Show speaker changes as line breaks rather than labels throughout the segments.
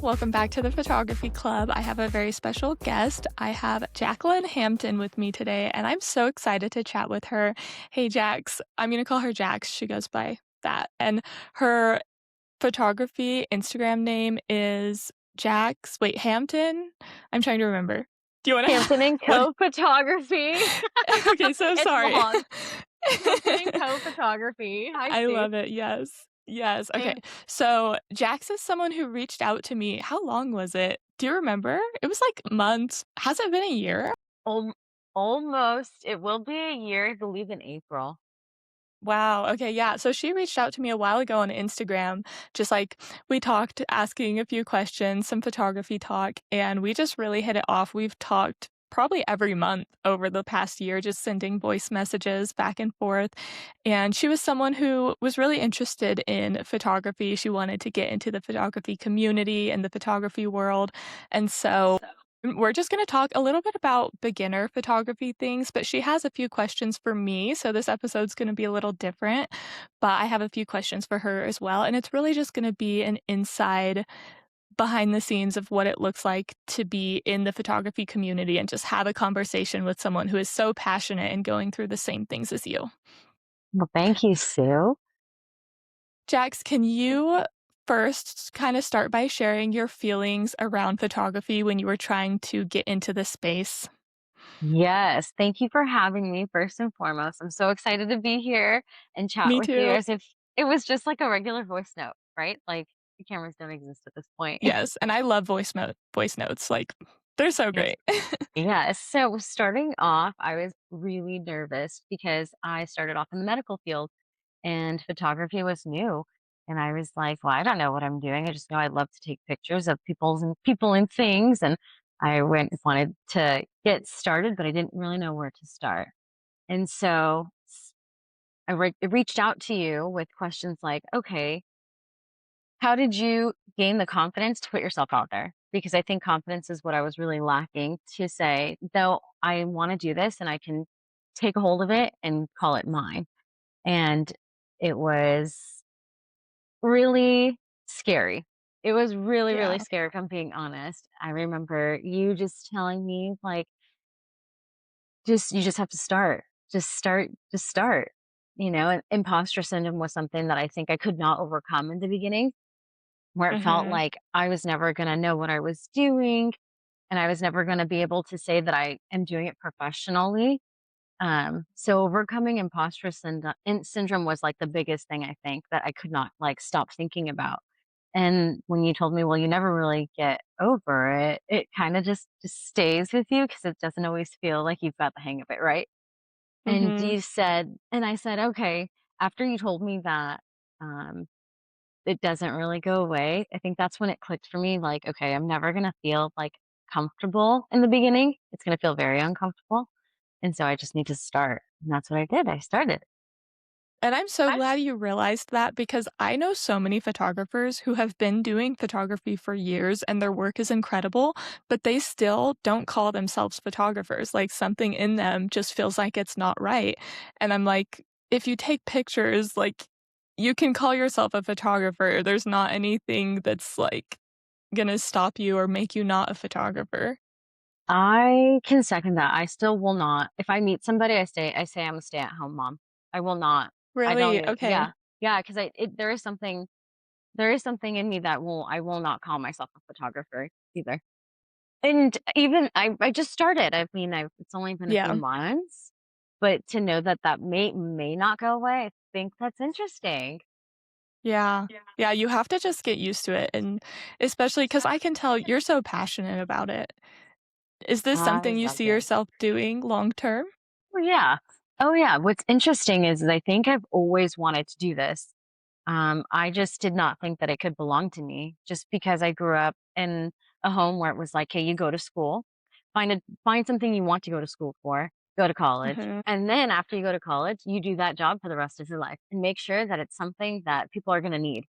Welcome back to the Photography Club. I have a very special guest. I have Jacqueline Hampton with me today, and I'm so excited to chat with her. Hey, Jax. I'm going to call her Jax. She goes by that. And her photography Instagram name is Hampton. I'm trying to remember. Do you want to?
Hampton and
What?
Co. Photography.
Okay, so
It's
sorry.
long. Hampton and Co. Photography. Hi,
I
Steve.
love it. Yes. Yes. Okay.
Eh,
So Jax is someone who reached out to me. How long was it? Do you remember? It was like months. Has it been a year?
al- Almost. It will be a year, I believe, in April.
Wow. Okay. Yeah. So she reached out to me a while ago on Instagram. Just like we talked, asking a few questions, some photography talk, and we just really hit it off. We've talked probably every month over the past year, just sending voice messages back and forth. And she was someone who was really interested in photography. She wanted to get into the photography community and the photography world. And so we're just going to talk a little bit about beginner photography things, but she has a few questions for me. So this episode's going to be a little different, but I have a few questions for her as well. And it's really just going to be an inside behind the scenes of what it looks like to be in the photography community and just have a conversation with someone who is so passionate and going through the same things as you.
Well, thank you, Sue.
Jax, can you first kind of start by sharing your feelings around photography when you were trying to get into the space?
Yes, thank you for having me, first and foremost. I'm so excited to be here and chat
Me
with you
too.
as if it was just like a regular voice note, right? Like the cameras don't exist at this point.
Yes, and I love voice notes, like, they're so
Yes.
great.
Yes. So starting off, I was really nervous because I started off in the medical field and photography was new. And I was like, well, I don't know what I'm doing. I just know I love to take pictures of people and things. And wanted to get started, but I didn't really know where to start. And so reached out to you with questions like, okay, how did you gain the confidence to put yourself out there? Because I think confidence is what I was really lacking to say, though I want to do this and I can take a hold of it and call it mine. And it was really scary. It was really, really
Yeah.
scary, if I'm being honest. I remember you just telling me, like, you just have to start. Just start. And imposter syndrome was something that I think I could not overcome in the beginning, where it felt
Mhm.
like I was never going to know what I was doing and I was never going to be able to say that I am doing it professionally. So overcoming syndrome was like the biggest thing I think that I could not like stop thinking about. And when you told me, well, you never really get over it, it kind of just stays with you because it doesn't always feel like you've got the hang of it, right? And
Mhm.
I said, okay, after you told me that, um, it doesn't really go away. I think that's when it clicked for me, like, okay, I'm never gonna feel, like, comfortable in the beginning. It's gonna feel very uncomfortable, and so I just need to start, and that's what I did. I started.
And I'm so glad you realized that because I know so many photographers who have been doing photography for years and their work is incredible, but they still don't call themselves photographers. Like something in them just feels like it's not right. And I'm like, if you take pictures, like you can call yourself a photographer. There's not anything that's like gonna stop you or make you not a photographer.
I can second that. I still will not if I meet somebody, I say I'm a stay-at-home mom. I will not. I don't
Really?
even
Okay.
yeah. Yeah, 'cause there is something in me that I will not call myself a photographer either. And even I just started. I mean, it's only been a few
Yeah.
months, but to know that that may not go away, I think that's interesting.
Yeah.
Yeah.
Yeah, you have to just get used to it, and especially because I can tell you're so passionate about it. Is this
I
something you
love
see
it.
yourself doing long term?
Oh, yeah. Oh, yeah. What's interesting is I think I've always wanted to do this. I just did not think that it could belong to me just because I grew up in a home where it was like, hey, you go to school, find something you want to go to school for, go to college.
Mhm.
And then after you go to college, you do that job for the rest of your life and make sure that it's something that people are going to need.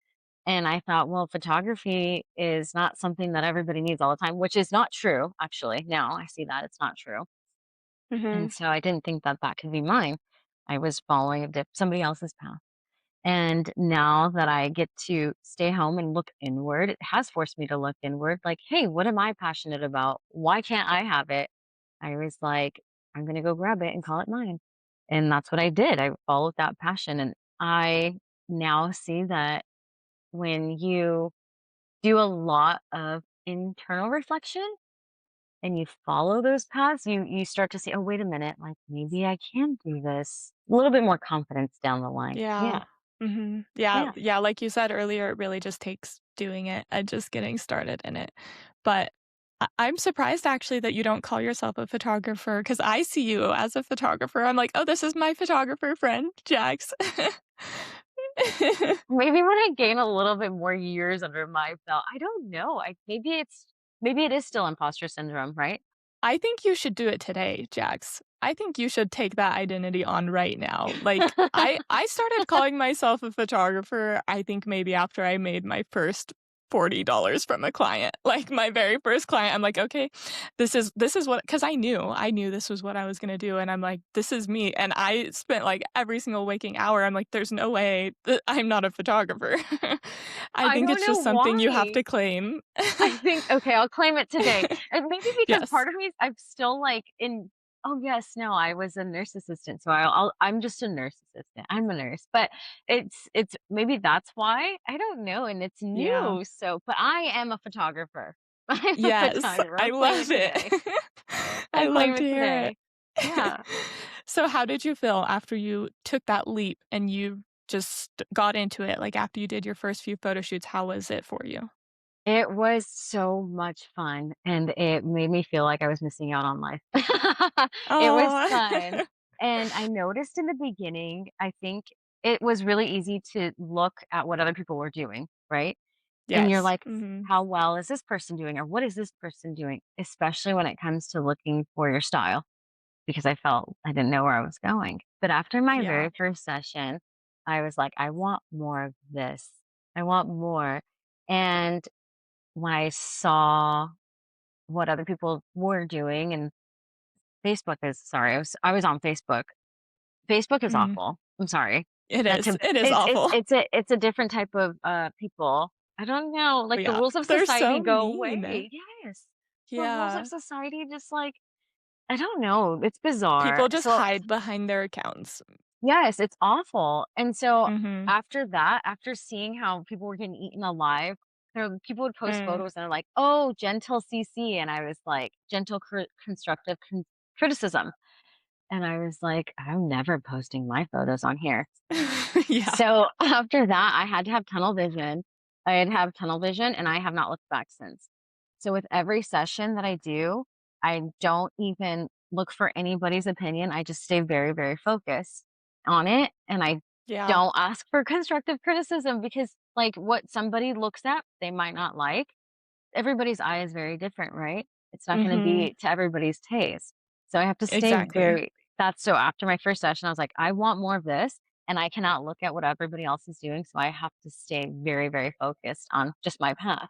And I thought, well, photography is not something that everybody needs all the time, which is not true, actually. Now I see that it's not true. And
Mhm.
so I didn't think that that could be mine. I was following somebody else's path. And now that I get to stay home and look inward, it has forced me to look inward like, hey, what am I passionate about? Why can't I have it? I was like, I'm going to go grab it and call it mine. And that's what I did. I followed that passion. And I now see that when you do a lot of internal reflection and you follow those paths, you start to see, oh, wait a minute, like maybe I can do this. A little bit more confidence down the line.
Yeah.
Yeah.
Mhm. Yeah,
Yeah.
yeah, like you said earlier, it really just takes doing it and just getting started in it. But I'm surprised actually that you don't call yourself a photographer because I see you as a photographer. I'm like, "Oh, this is my photographer friend, Jax."
Maybe when I gain a little bit more years under my belt, I don't know. Maybe it is still imposter syndrome, right?
I think you should do it today, Jax. I think you should take that identity on right now. Like, I started calling myself a photographer, I think maybe after I made my first $40 from a client. Like, my very first client, I'm like, "Okay, this is what," because I knew this was what I was gonna do, and I'm like, "This is me," and I spent, like, every single waking hour, I'm like, "There's no way that I'm not a photographer." I
I
think
don't
it's
know
just something you have
why.
to claim.
I think okay, I'll claim it today. And maybe because
Yes.
part of me is I'm still like in oh yes, no, I was a nurse assistant, so I'm just a nurse assistant. I'm a nurse, but it's maybe that's why I don't know, and it's
Yeah.
new. So, but I am a photographer. I'm a
Yes,
photographer.
I
I'll claim it
love it.
today.
I
I'll claim
love
it
to hear it.
today. Yeah.
So how did you feel after you took that leap and you just got into it? Like, after you did your first few photo shoots, how was it for you?
It was so much fun, and it made me feel like I was missing out on life. It was fun,
Oh.
and I noticed in the beginning, I think it was really easy to look at what other people were doing, right? And you're
Yes.
like,
Mhm.
"How well is this person doing?" Or, "What is this person doing?" Especially when it comes to looking for your style, because I felt I didn't know where I was going. But after my
Yeah.
very first session, I was like, "I want more of this. I want more." And when I saw what other people were doing and Facebook is sorry, I was on Facebook. Facebook is
Mhm.
awful. I'm sorry.
It
Not
is.
to
It is awful.
it's a different type of, people. I don't know, like, the
Yeah.
rules of
They're
society
so
go
mean.
away. Yes. The rules of
Yeah.
society just, like I don't know, it's
People
bizarre.
just
So
hide behind their accounts.
yes, it's awful, and so
Mhm.
after that, after seeing how people were getting eaten alive, people would post
Mm.
photos and they're like, "Oh, gentle CC," and I was like, "Gentle constructive criticism," and I was like, "I'm never posting my photos on here."
Yeah.
So after that, I had to have tunnel vision. I had to have tunnel vision, and I have not looked back since. So with every session that I do, I don't even look for anybody's opinion. I just stay very, very focused on it, and I
Yeah.
don't ask for constructive criticism because, like, what somebody looks at, they might not like. Everybody's eye is very different, right? It's not gonna
Mhm.
be to everybody's taste. So I have to stay
Exactly.
very that's so after my first session, I was like, "I want more of this, and I cannot look at what everybody else is doing, so I have to stay very, very focused on just my path."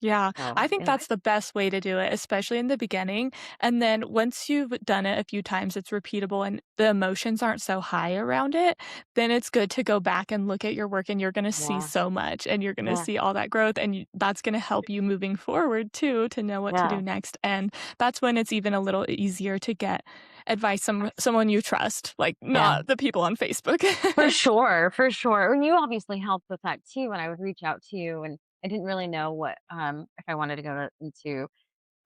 Yeah,
So,
I think
yeah.
that's the best way to do it, especially in the beginning, and then once you've done it a few times, it's repeatable and the emotions aren't so high around it, then it's good to go back and look at your work and you're gonna see
Yeah,
so much and you're gonna
yeah,
see all that growth and that's gonna help you moving forward too to know what to
yeah.
do next, and that's when it's even a little easier to get advice from someone you trust, like,
Yeah.
not the people on Facebook.
For sure, for sure. And you obviously helped with that too when I would reach out to you, and I didn't really know what, if I wanted to into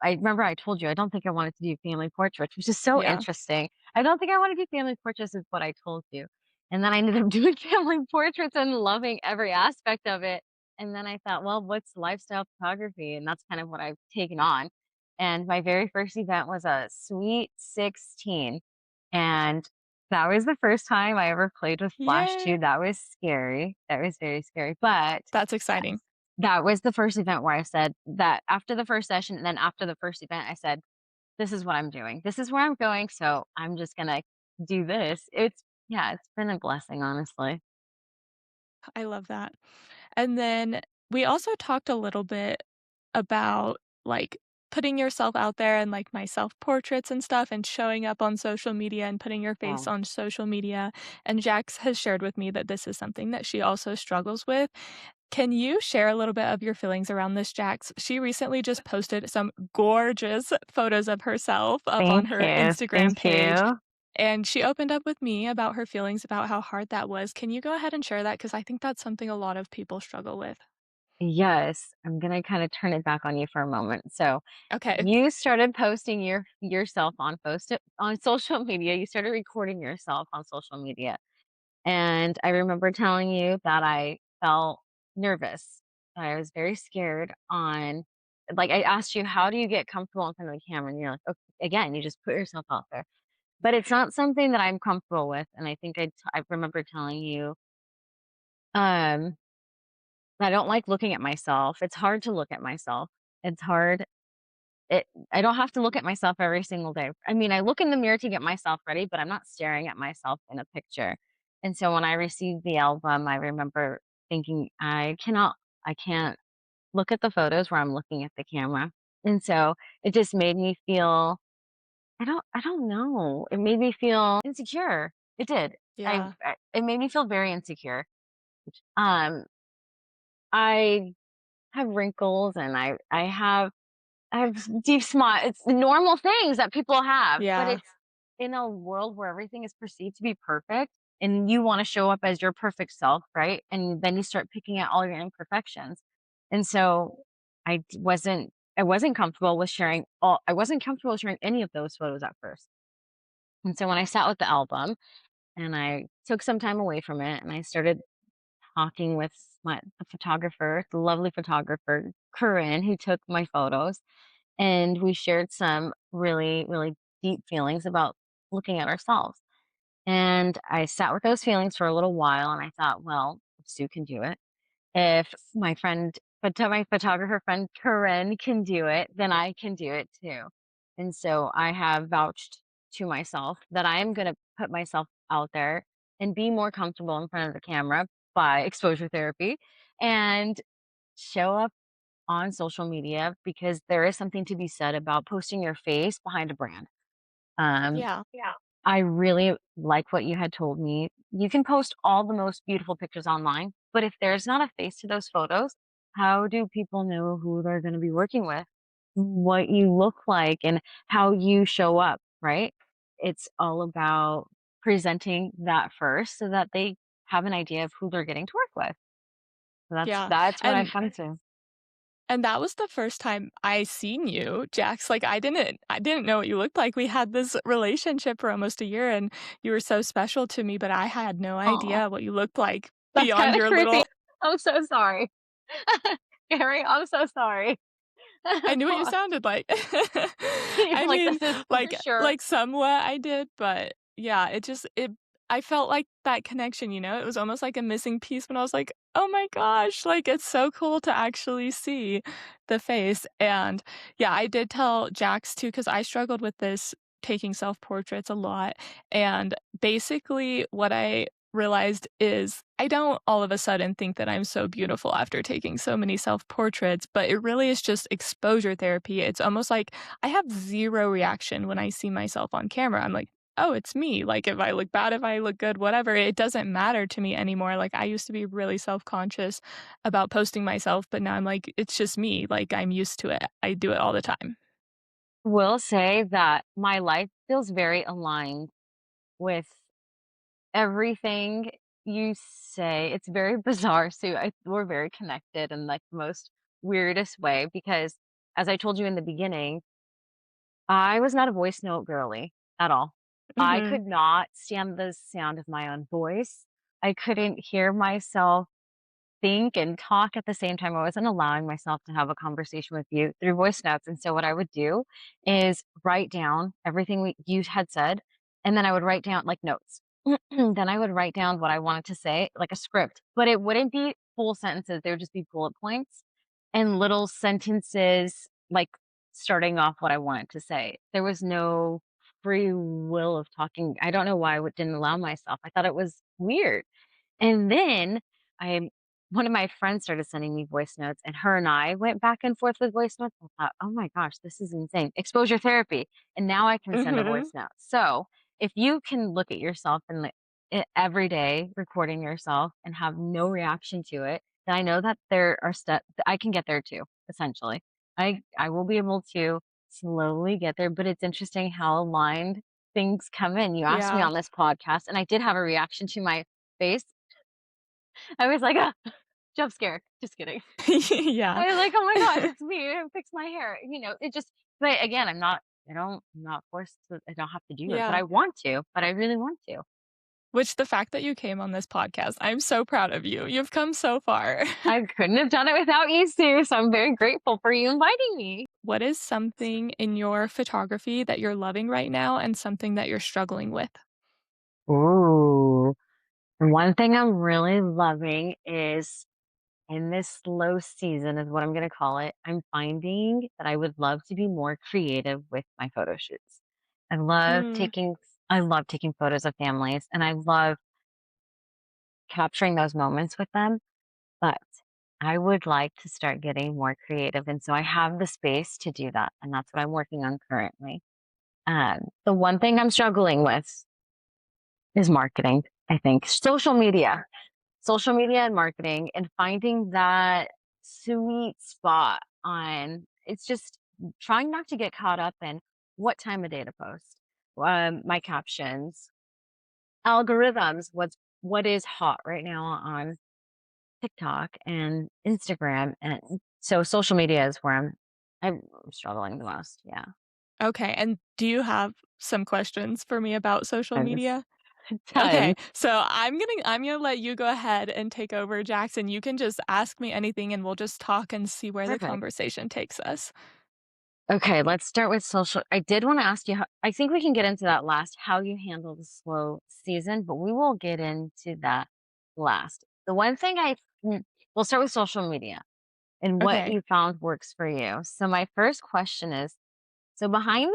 I remember I told you I don't think I wanted to do family portraits, which is so
Yeah.
interesting. I don't think I want to do family portraits is what I told you. And then I ended up doing family portraits and loving every aspect of it. And then I thought, well, what's lifestyle photography? And that's kind of what I've taken on. And my very first event was a sweet 16. And that was the first time I ever played with flash too.
Yay!
That was scary. That was very scary. But
That's exciting.
that was the first event where I said that after the first session and then after the first event, I said, "This is what I'm doing. This is where I'm going, so I'm just gonna do this." It's yeah, it's been a blessing, honestly.
I love that. And then we also talked a little bit about, like, putting yourself out there and, like, my self-portraits and stuff and showing up on social media and putting your face
Oh,
on social media, and Jax has shared with me that this is something that she also struggles with. Can you share a little bit of your feelings around this, Jax? She recently just posted some gorgeous photos of herself up on
thank
her
you.
Instagram
Thank
page,
you.
and she opened up with me about her feelings about how hard that was. Can you go ahead and share that? Because I think that's something a lot of people struggle with.
Yes, I'm gonna kind of turn it back on you for a moment. So
Okay.
you started posting yourself on social media. You started recording yourself on social media. And I remember telling you that I felt nervous. I was very scared on like I asked you, how do you get comfortable in front of the camera? And you're like, okay, again, you just put yourself out there. But it's not something that I'm comfortable with. And I think I remember telling you, um, I don't like looking at myself. It's hard to look at myself. It's hard. It I don't have to look at myself every single day. I mean, I look in the mirror to get myself ready, but I'm not staring at myself in a picture. And so when I received the album, I remember thinking, I can't look at the photos where I'm looking at the camera. And so it just made me feel I don't know. It made me feel insecure. It did.
Yeah.
It made me feel very insecure. Um I have wrinkles and I have deep smile. It's normal things that people have, but
Yeah.
it's in a world where everything is perceived to be perfect and you want to show up as your perfect self, right? And then you start picking at all your imperfections. And so I wasn't comfortable with I wasn't comfortable sharing any of those photos at first. And so when I sat with the album and I took some time away from it and I started talking with the photographer, the lovely photographer, Corinne, who took my photos, and we shared some really, really deep feelings about looking at ourselves. And I sat with those feelings for a little while and I thought, well, if Sue can do it, if my photographer friend Corinne can do it, then I can do it too. And so I have vouched to myself that I am going to put myself out there and be more comfortable in front of the camera by exposure therapy and show up on social media because there is something to be said about posting your face behind a brand.
Yeah.
Yeah. I really like what you had told me. You can post all the most beautiful pictures online, but if there's not a face to those photos, how do people know who they're going to be working with, what you look like, and how you show up, right? It's all about presenting that first so that they have an idea of who they're getting to work with. So
Yeah.
that's what I've
And
come to.
And that was the first time I seen you, Jax, like, I didn't know what you looked like. We had this relationship for almost a year, and you were so special to me, but I had no
Oh,
idea what you looked like
that's
beyond
kinda
your
creepy.
little
I'm so sorry. Gary, I'm so sorry.
I knew what you
Well,
sounded like.
you're
I
like,
mean,
"This is for
like
sure."
like, somewhat I did, but yeah, it I felt like that connection, you know? It was almost like a missing piece when I was like, "Oh my gosh," like, it's so cool to actually see the face, and, yeah, I did tell Jax too, because I struggled with this taking self-portraits a lot, and basically what I realized is I don't all of a sudden think that I'm so beautiful after taking so many self-portraits, but it really is just exposure therapy. It's almost like I have 0 reaction when I see myself on camera. I'm like, "Oh, it's me." Like, if I look bad, if I look good, whatever, it doesn't matter to me anymore. Like, I used to be really self-conscious about posting myself, but now I'm like, "It's just me." Like, I'm used to it. I do it all the time.
Will say that my life feels very aligned with everything you say. It's very bizarre, Sue. We're very connected in, like, the most weirdest way because, as I told you in the beginning, I was not a voice note girly at all. I
Mhm.
could not stand the sound of my own voice. I couldn't hear myself think and talk at the same time. I wasn't allowing myself to have a conversation with you through voice notes. And so what I would do is write down everything you had said, and then I would write down like notes. Then I would write down what I wanted to say, like a script, but it wouldn't be full sentences. They would just be bullet points and little sentences, like starting off what I wanted to say. There was no free will of talking. I don't know why I didn't allow myself. I thought it was weird. And then I one of my friends started sending me voice notes, and her and I went back and forth with voice notes. I thought, "Oh my gosh, this is insane. Exposure therapy." And now I can send a
Mhm.
voice note. So, if you can look at yourself and every day recording yourself and have no reaction to it, then I know that there are steps I can get there too, essentially. I will be able to slowly get there, but it's interesting how aligned things come in. You asked me
Yeah.
on this podcast, and I did have a reaction to my face. I was like, "Ah, jump scare." Just kidding.
Yeah.
I was like, "Oh my gosh, it's me. Fix my hair." It just but again, I'm not forced to I don't have to do it, but
Yeah.
I want to, but I really want to.
Which the fact that you came on this podcast, I'm so proud of you. You've come so far.
I couldn't have done it without you, Sue, so I'm very grateful for you inviting me.
What is something in your photography that you're loving right now and something that you're struggling with?
Ooh. One thing I'm really loving is in this slow season is what I'm gonna call it, I'm finding that I would love to be more creative with my photo shoots. I love
Mm,
taking I love taking photos of families, and I love capturing those moments with them, but I would like to start getting more creative, and so I have the space to do that, and that's what I'm working on currently. The one thing I'm struggling with is marketing, I think. Social media and marketing and finding that sweet spot on it's just trying not to get caught up in what time of day to post, my captions, algorithms, what is hot right now on TikTok and Instagram, and so social media is where I'm struggling the most. Yeah,
okay, and do you have some questions for me about social
tons,
media? Okay,
tons.
so I'm gonna let you go ahead and take over, Jackson. You can just ask me anything and we'll just talk and see where the
Perfect.
conversation takes us.
Okay, let's start with social. I did want to ask you. I think we can get into that last. How you handle the slow season, but we will get into that last. The one thing we'll start with social media and what
Okay.
you found works for you. So my first question is, so behind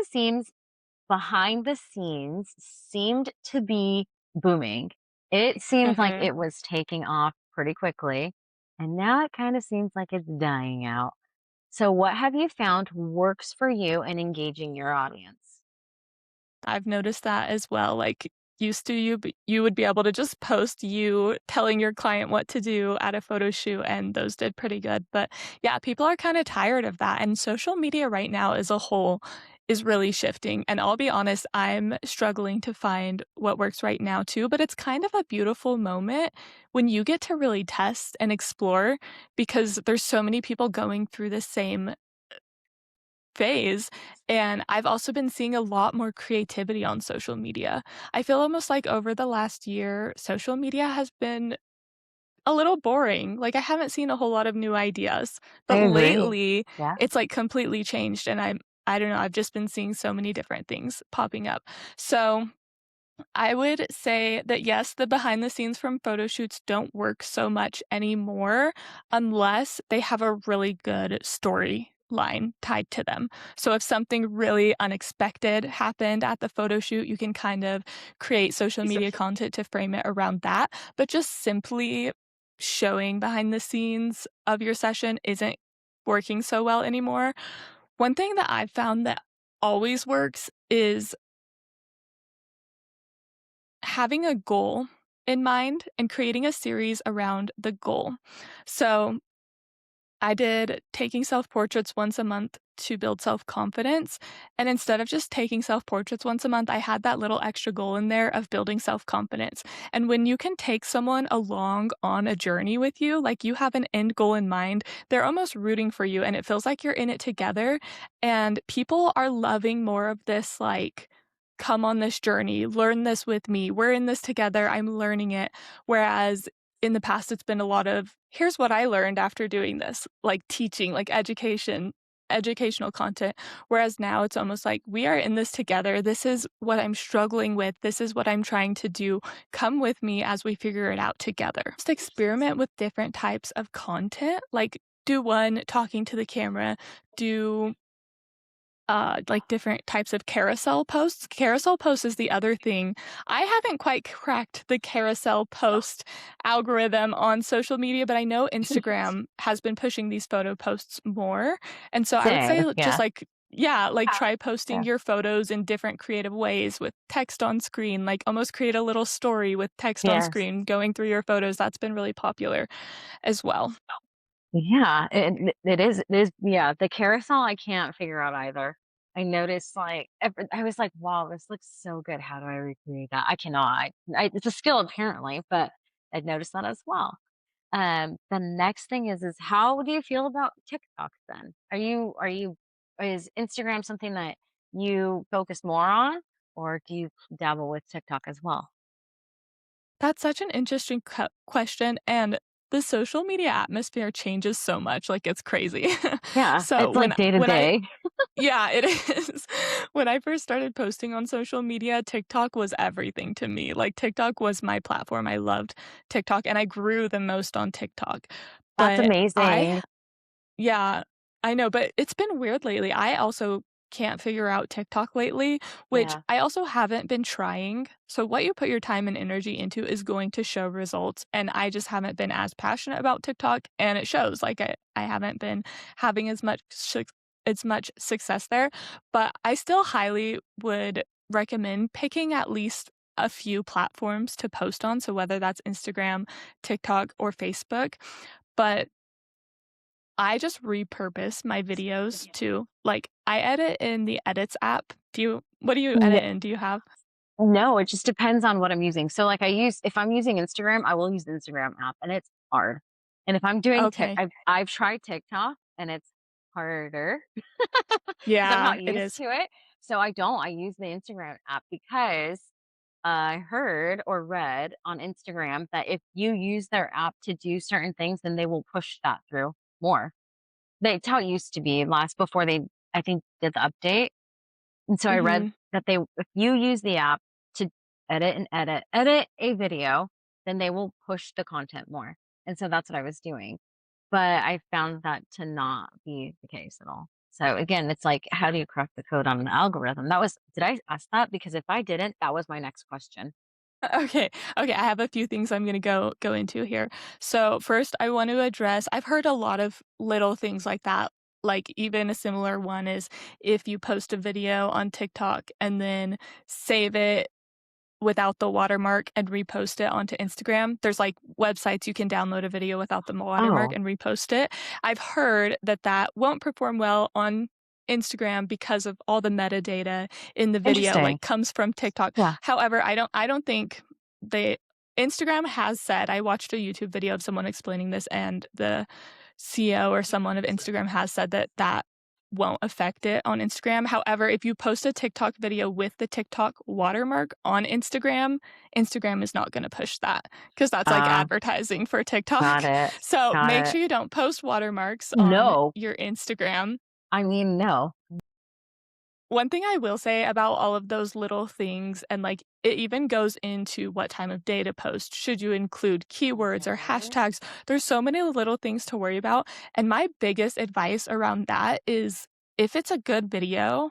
the scenes seemed to be booming. It seemed like
Mhm.
it was taking off pretty quickly, and now it kind of seems like it's dying out. So, what have you found works for you in engaging your audience?
I've noticed that as well, like, used to you would be able to just post you telling your client what to do at a photo shoot, and those did pretty good, but, yeah, people are kinda tired of that, and social media right now as a whole is really shifting, and I'll be honest, I'm struggling to find what works right now too, but it's kind of a beautiful moment when you get to really test and explore because there's so many people going through the same phase, and I've also been seeing a lot more creativity on social media. I feel almost like over the last year, social media has been a little boring, like, I haven't seen a whole lot of new ideas,
I
but
agree.
lately,
Yeah.
it's, like, completely changed, and I don't know, I've just been seeing so many different things popping up. So I would say that yes, the behind the scenes from photo shoots don't work so much anymore unless they have a really good storyline tied to them. So if something really unexpected happened at the photo shoot, you can kind of create social media content to frame it around that. But just simply showing behind the scenes of your session isn't working so well anymore. One thing that I've found that always works is having a goal in mind and creating a series around the goal. So I did taking self portraits once a month to build self confidence. And instead of just taking self portraits once a month, I had that little extra goal in there of building self confidence. And when you can take someone along on a journey with you, like you have an end goal in mind, they're almost rooting for you and it feels like you're in it together. And people are loving more of this, like, come on this journey, learn this with me. We're in this together. I'm learning it. Whereas in the past, it's been a lot of, "Here's what I learned after doing this," like teaching, like educational content, whereas now it's almost like, "We are in this together. This is what I'm struggling with. This is what I'm trying to do. Come with me as we figure it out together." Just experiment with different types of content, like, do one talking to the camera, do like different types of carousel posts. Carousel posts is the other thing. I haven't quite cracked the carousel post algorithm on social media, but I know Instagram has been pushing these photo posts more. And so I would
Same,
say just
yeah.
like, yeah, like try posting
Yeah.
your photos in different creative ways with text on screen, like almost create a little story with text on
Yes.
screen going through your photos. That's been really popular as well.
Yeah, it is, yeah, the carousel, I can't figure out either. I noticed, like, I was like, "Wow, this looks so good. How do I recreate that?" I cannot. It's a skill apparently, but I'd noticed that as well. The next thing is how do you feel about TikTok then? Are you is Instagram something that you focus more on, or do you dabble with TikTok as well?
That's such an interesting question, and the social media atmosphere changes so much, like, it's crazy.
Yeah,
So
it's like day to
when I
day.
yeah, it is. When I first started posting on social media, TikTok was everything to me, like, TikTok was my platform, I loved TikTok, and I grew the most on TikTok,
That's
but I
amazing.
yeah, I know, but it's been weird lately. I also can't figure out TikTok lately, which
Yeah.
I also haven't been trying. So what you put your time and energy into is going to show results, and I just haven't been as passionate about TikTok, and it shows. Like I haven't been having as much success there, but I still highly would recommend picking at least a few platforms to post on, so whether that's Instagram, TikTok, or Facebook. But I just repurpose my videos to like, I edit in the edits app. What do you edit in? Do you have
No, it just depends on what I'm using. So, like, if I'm using Instagram, I will use the Instagram app, and it's hard. And if I'm doing
okay.
I've tried TikTok, and it's harder because I'm
Yeah,
not
it
used
is.
to it. So I use the Instagram app because I heard or read on Instagram that if you use their app to do certain things, then they will push that through more. That's how it used to be last before they, I think, did the update. And so I read
Mhm.
that they if you use the app to edit a video, then they will push the content more. And so that's what I was doing. But I found that to not be the case at all. So again, it's like, how do you crack the code on an algorithm? Did I ask that? Because if I didn't, that was my next question.
Okay. Okay, I have a few things I'm gonna go into here. So, first, I want to address I've heard a lot of little things like that. Like, even a similar one is if you post a video on TikTok and then save it without the watermark and repost it onto Instagram. There's, like, websites you can download a video without the watermark
Oh,
and repost it. I've heard that that won't perform well on Instagram because of all the metadata in the video,
interesting.
like, comes from TikTok.
Yeah.
However, I don't think they Instagram has said I watched a YouTube video of someone explaining this, and the CEO or someone of Instagram has said that that won't affect it on Instagram. However, if you post a TikTok video with the TikTok watermark on Instagram, Instagram is not gonna push that because that's like
Uh,
advertising for
got
TikTok.
it.
So,
Got
make
it.
sure you don't post watermarks on
No.
your Instagram.
I mean, no.
One thing I will say about all of those little things, and like it even goes into what time of day to post. Should you include keywords or
Mhm.
hashtags? There's so many little things to worry about. And my biggest advice around that is if it's a good video,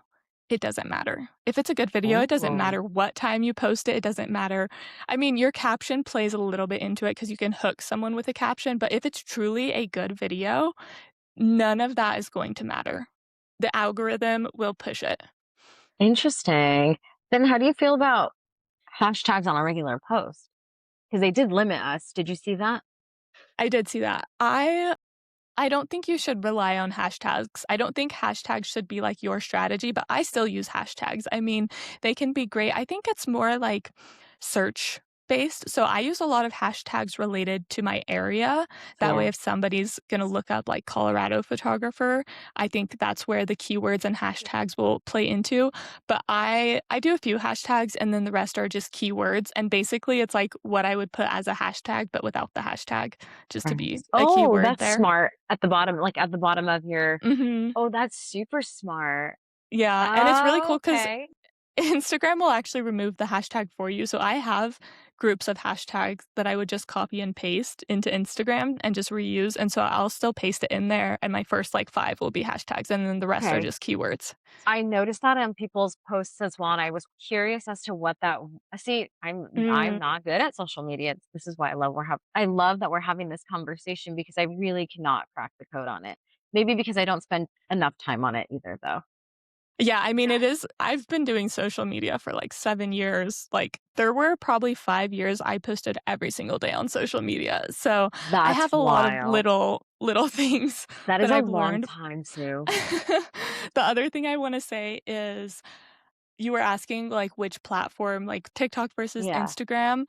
it doesn't matter. If it's a good video, it doesn't
Oh,
matter what time you post it. It doesn't matter. I mean, your caption plays a little bit into it because you can hook someone with a caption. But if it's truly a good video, none of that is going to matter. The algorithm will push it.
interesting. Then how do you feel about hashtags on a regular post? Because they did limit us. Did you see that?
I did see that. I don't think you should rely on hashtags. I don't think hashtags should be like your strategy, but I still use hashtags. I mean, they can be great. I think it's more like search based. So I use a lot of hashtags related to my area. That way,
Yeah.
if somebody's going to look up like Colorado photographer, I think that's where the keywords and hashtags will play into. But I do a few hashtags and then the rest are just keywords. And basically, it's like what I would put as a hashtag, but without the hashtag, just to
Right.
be a
Oh,
keyword
that's
there.
smart. At the bottom, like at the bottom of your
Mhm.
oh, that's super smart.
Yeah, and it's really
Oh,
cool because
okay.
Instagram will actually remove the hashtag for you, so I have groups of hashtags that I would just copy and paste into Instagram and just reuse, and so I'll still paste it in there, and my first, like, 5 will be hashtags, and then the rest are
Okay.
just keywords.
I noticed that on people's posts as well, and I was curious as to what that see, I'm
Mm.
not good at social media. This is why I love that we're having this conversation because I really cannot crack the code on it. Maybe because I don't spend enough time on it either, though.
Yeah, I mean, it is I've been doing social media for, like, 7 years, like, there were probably 5 years I posted every single day on social media, so I
That's
have a lot of
wild.
little things
That
that
is a
I've
long
learned.
time, Sue.
The other thing I wanna say is you were asking, like, which platform, like, TikTok versus
Yeah.
Instagram.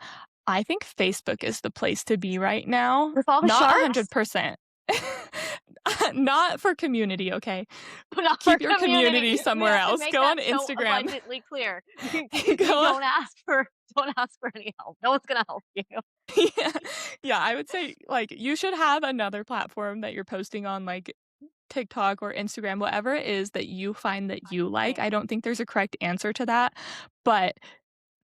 I think Facebook is the place to be right now.
With all the
Not
sharks?
100%. Not for community, okay?
But not for
Keep your
community.
community
We
somewhere
have to
else.
make
Go
that
on
so
Instagram.
abundantly clear. You
Go on.
don't ask for any help. No one's gonna help you.
Yeah. Yeah, I would say, like, you should have another platform that you're posting on, like, TikTok or Instagram, whatever it is that you find that you like. I don't think there's a correct answer to that, but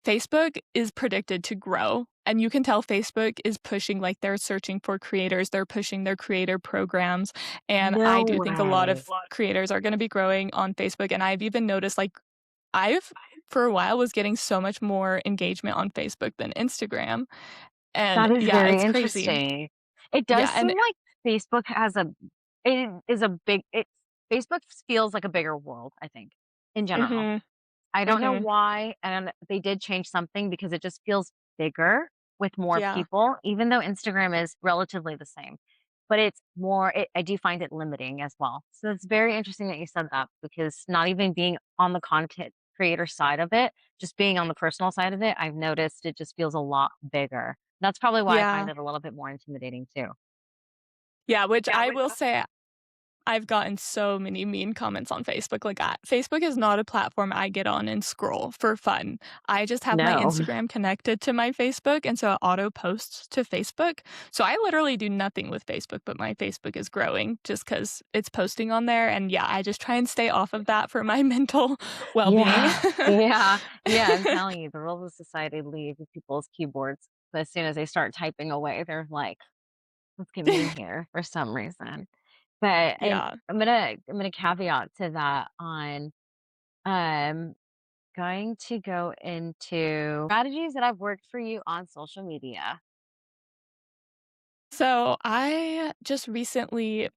Facebook is predicted to grow, and you can tell Facebook is pushing like, they're searching for creators, they're pushing their creator programs, and I
No
do think a lot
way.
of creators are gonna be growing on Facebook, and I've even noticed, like, I've for a while was getting so much more engagement on Facebook than Instagram, and
That is
yeah,
very
it's crazy.
interesting. It does
Yeah,
seem
and
like Facebook has a it is a big it Facebook feels like a bigger world, I think, in general.
Mhm,
I don't know
mhm,
why, and they did change something because it just feels bigger with more
yeah,
people, even though Instagram is relatively the same. But it's more, I do find it limiting as well. So it's very interesting that you said that because not even being on the content creator side of it, just being on the personal side of it, I've noticed it just feels a lot bigger. That's probably why I find
yeah,
it a little bit more intimidating too.
yeah, which I will say I've gotten so many mean comments on Facebook, like, Facebook is not a platform I get on and scroll for fun. I just have my
No.
Instagram connected to my Facebook, and so it auto posts to Facebook. So I literally do nothing with Facebook, but my Facebook is growing just because it's posting on there, and yeah, I just try and stay off of that for my mental well-being.
Yeah. Yeah. Yeah. I'm telling you, the rules of society leave people's keyboards. But as soon as they start typing away, they're like, let's get mean here for some reason. But and
Yeah.
I'm gonna caveat to that on um going to go into strategies that have worked for you on social media.
So I just recently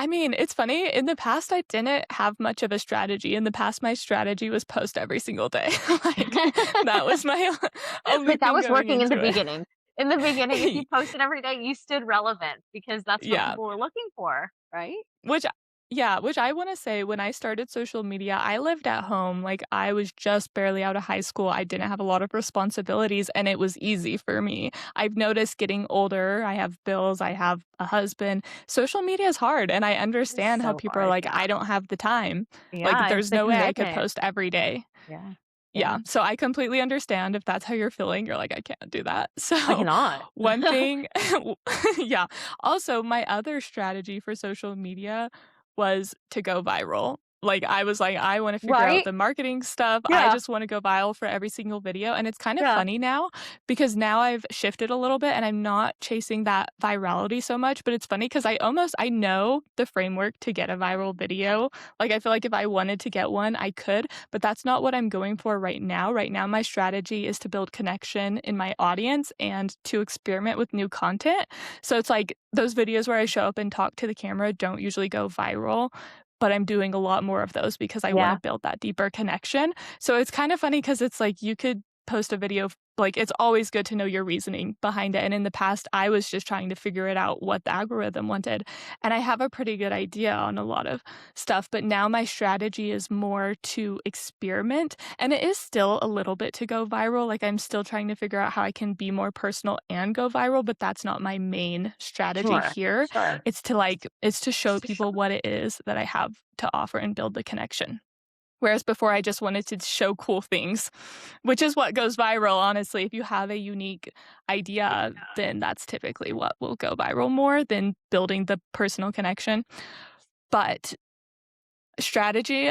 I mean, it's funny, in the past, I didn't have much of a strategy. In the past, my strategy was post every single day. Like, that was my only
But that
thing
was
going
working in the
into
beginning. In the beginning, if you
it.
posted every day, you stood relevant because that's what
Yeah.
people were looking for, right?
Which yeah, which I wanna say when I started social media, I lived at home, like, I was just barely out of high school, I didn't have a lot of responsibilities, and it was easy for me. I've noticed getting older, I have bills, I have a husband, social media is hard, and I
It's
understand how
so
people are
hard,
like,
yeah.
"I don't have the time." Like,
Yeah, it's
there's
the
no way I could
commitment.
post every day.
Yeah,
Yeah,
yeah.
so I completely understand if that's how you're feeling, you're like, "I can't do that."
I
So,
cannot.
one thing yeah. Also, my other strategy for social media was to go viral. Like, I was like, "I wanna figure out
Right?
the marketing stuff, I
Yeah,
just wanna go viral for every single video," and it's kind of
yeah.
funny now because now I've shifted a little bit and I'm not chasing that virality so much, but it's funny because I know the framework to get a viral video. Like, I feel like if I wanted to get one, I could, but that's not what I'm going for right now. Right now, my strategy is to build connection in my audience and to experiment with new content. So it's like those videos where I show up and talk to the camera don't usually go viral, but I'm doing a lot more of those because I want to
Yeah.
build that deeper connection. So it's kind of funny because it's like you could post a video like it's always good to know your reasoning behind it. And in the past, I was just trying to figure it out what the algorithm wanted. And I have a pretty good idea on a lot of stuff, but now my strategy is more to experiment, and it is still a little bit to go viral, like, I'm still trying to figure out how I can be more personal and go viral, but that's not my main strategy
Sure,
here.
sure.
It's to show people what it is that I have to offer and build the connection. Whereas before I just wanted to show cool things, which is what goes viral, honestly. If you have a unique idea, then that's typically what will go viral more than building the personal connection. But strategy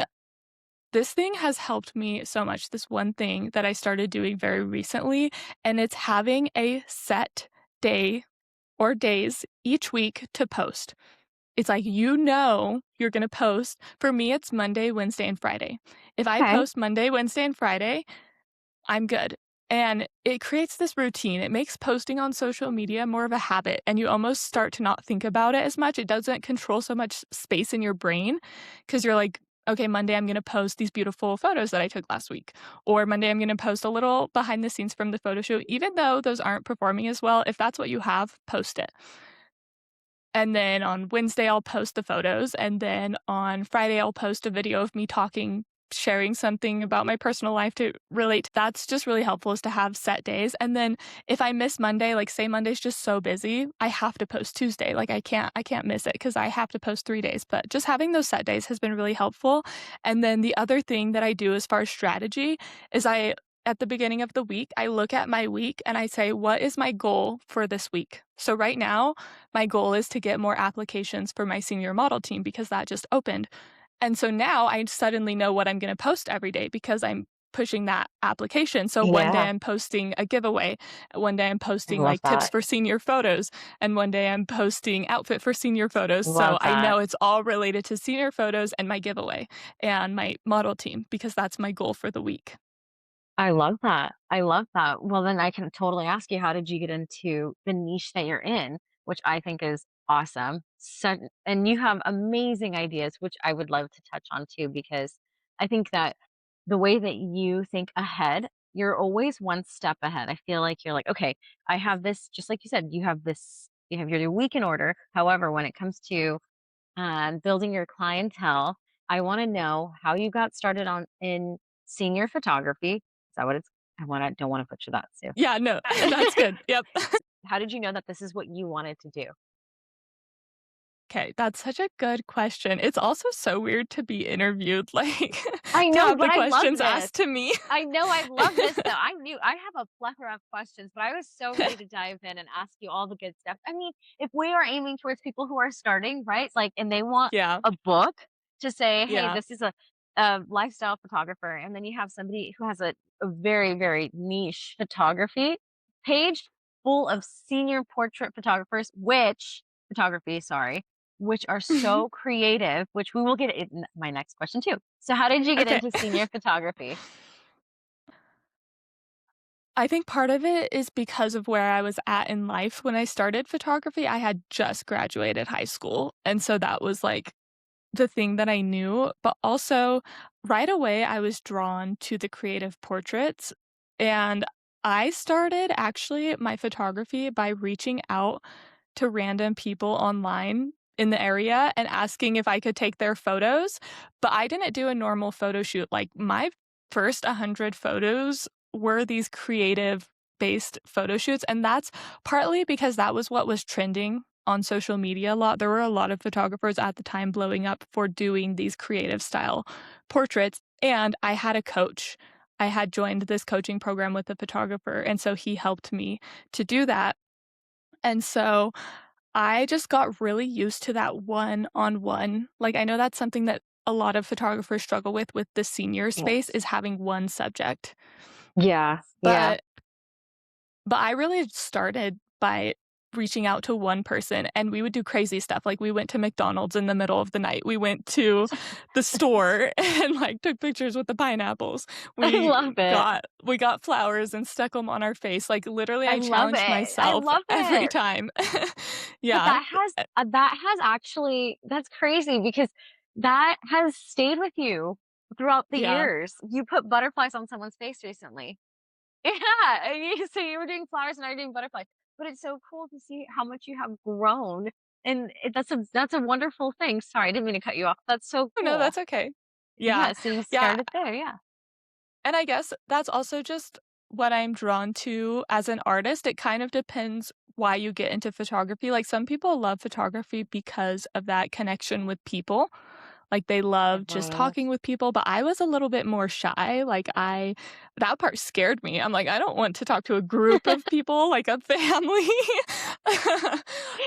This thing has helped me so much, this one thing that I started doing very recently, and it's having a set day or days each week to post. It's like, you're gonna post. For me, it's Monday, Wednesday, and Friday. If I
Okay.
post Monday, Wednesday, and Friday, I'm good. And it creates this routine. It makes posting on social media more of a habit, and you almost start to not think about it as much. It doesn't control so much space in your brain because you're like, okay, Monday, I'm going to post these beautiful photos that I took last week. Or Monday, I'm going to post a little behind the scenes from the photo shoot. Even though those aren't performing as well, if that's what you have, post it. And then on Wednesday, I'll post the photos, and then on Friday, I'll post a video of me talking, sharing something about my personal life to relate. That's just really helpful is to have set days, and then if I miss Monday, like, say Monday's just so busy, I have to post Tuesday, like, I can't miss it because I have to post 3 days, but just having those set days has been really helpful, and then the other thing that I do as far as strategy is at the beginning of the week, I look at my week and I say, "What is my goal for this week?" So right now, my goal is to get more applications for my senior model team because that just opened. And so now I suddenly know what I'm gonna post every day because I'm pushing that application. So one day
Yeah.
I'm posting a giveaway, one day I'm
I
posting
love
like tips
that.
for senior photos, and one day I'm posting outfit for senior photos. So
Love
I
that.
know it's all related to senior photos and my giveaway and my model team because that's my goal for the week.
I love that. I love that. Well, then I can totally ask you, how did you get into the niche that you're in, which I think is awesome. And you have amazing ideas, which I would love to touch on too, because I think that the way that you think ahead, you're always one step ahead. I feel like you're like, okay, I have this, just like you said, you have your week in order. However, when it comes to building your clientele, I want to know how you got started on in senior photography. Is that what it's? Don't want to butcher that too.
Yeah, no, that's good. Yep.
How did you know that this is what you wanted to do?
Okay, that's such a good question. It's also so weird to be interviewed, like,
I
to
know,
have
but
the
I love
questions
this.
asked to me.
I know, I love this though. I have a plethora of questions, but I was so ready to dive in and ask you all the good stuff. I mean, if we are aiming towards people who are starting, right? Like, and they want
Yeah,
a book to say, hey,
yeah.
this is a lifestyle photographer. And then you have somebody who has a very, very niche photography page full of senior portrait photographers, sorry, which are so creative, which we will get in my next question too. So how did you get
Okay.
into senior photography?
I think part of it is because of where I was at in life. When I started photography, I had just graduated high school, and so that was, like, the thing that I knew, but also right away, I was drawn to the creative portraits, and I started actually my photography by reaching out to random people online in the area and asking if I could take their photos, but I didn't do a normal photo shoot. Like, my first 100 photos were these creative based photo shoots, and that's partly because that was what was trending on social media a lot. There were a lot of photographers at the time blowing up for doing these creative style portraits, and I had a coach. I had joined this coaching program with a photographer, and so he helped me to do that. And so I just got really used to that one-on-one. Like, I know that's something that a lot of photographers struggle with the senior space
Yes.
is having one subject.
Yeah, yeah.
But But I really started by reaching out to one person, and we would do crazy stuff, like, we went to McDonald's in the middle of the night, we went to the store and, like, took pictures with the pineapples.
I
We
love it.
got flowers and stuck them on our face, like, literally,
I
I
love
challenged
it. I
myself
love
every
it.
time.
But
Yeah,
that has actually that's crazy because that has stayed with you throughout the
yeah.
years. You put butterflies on someone's face recently. Yeah, so you were doing flowers and now you're doing butterflies. But it's so cool to see how much you have grown, and that's a wonderful thing. Sorry, I didn't mean to cut you off. That's so
Oh, no,
cool.
that's okay. Yeah.
Yeah, so you
Yeah,
started there, yeah.
and I guess that's also just what I'm drawn to as an artist. It kind of depends why you get into photography. Like, some people love photography because of that connection with people. Like, they love just
Mhm.
talking with people, but I was a little bit more shy, like, I that part scared me. I'm like, "I don't want to talk to a group of people, like a family."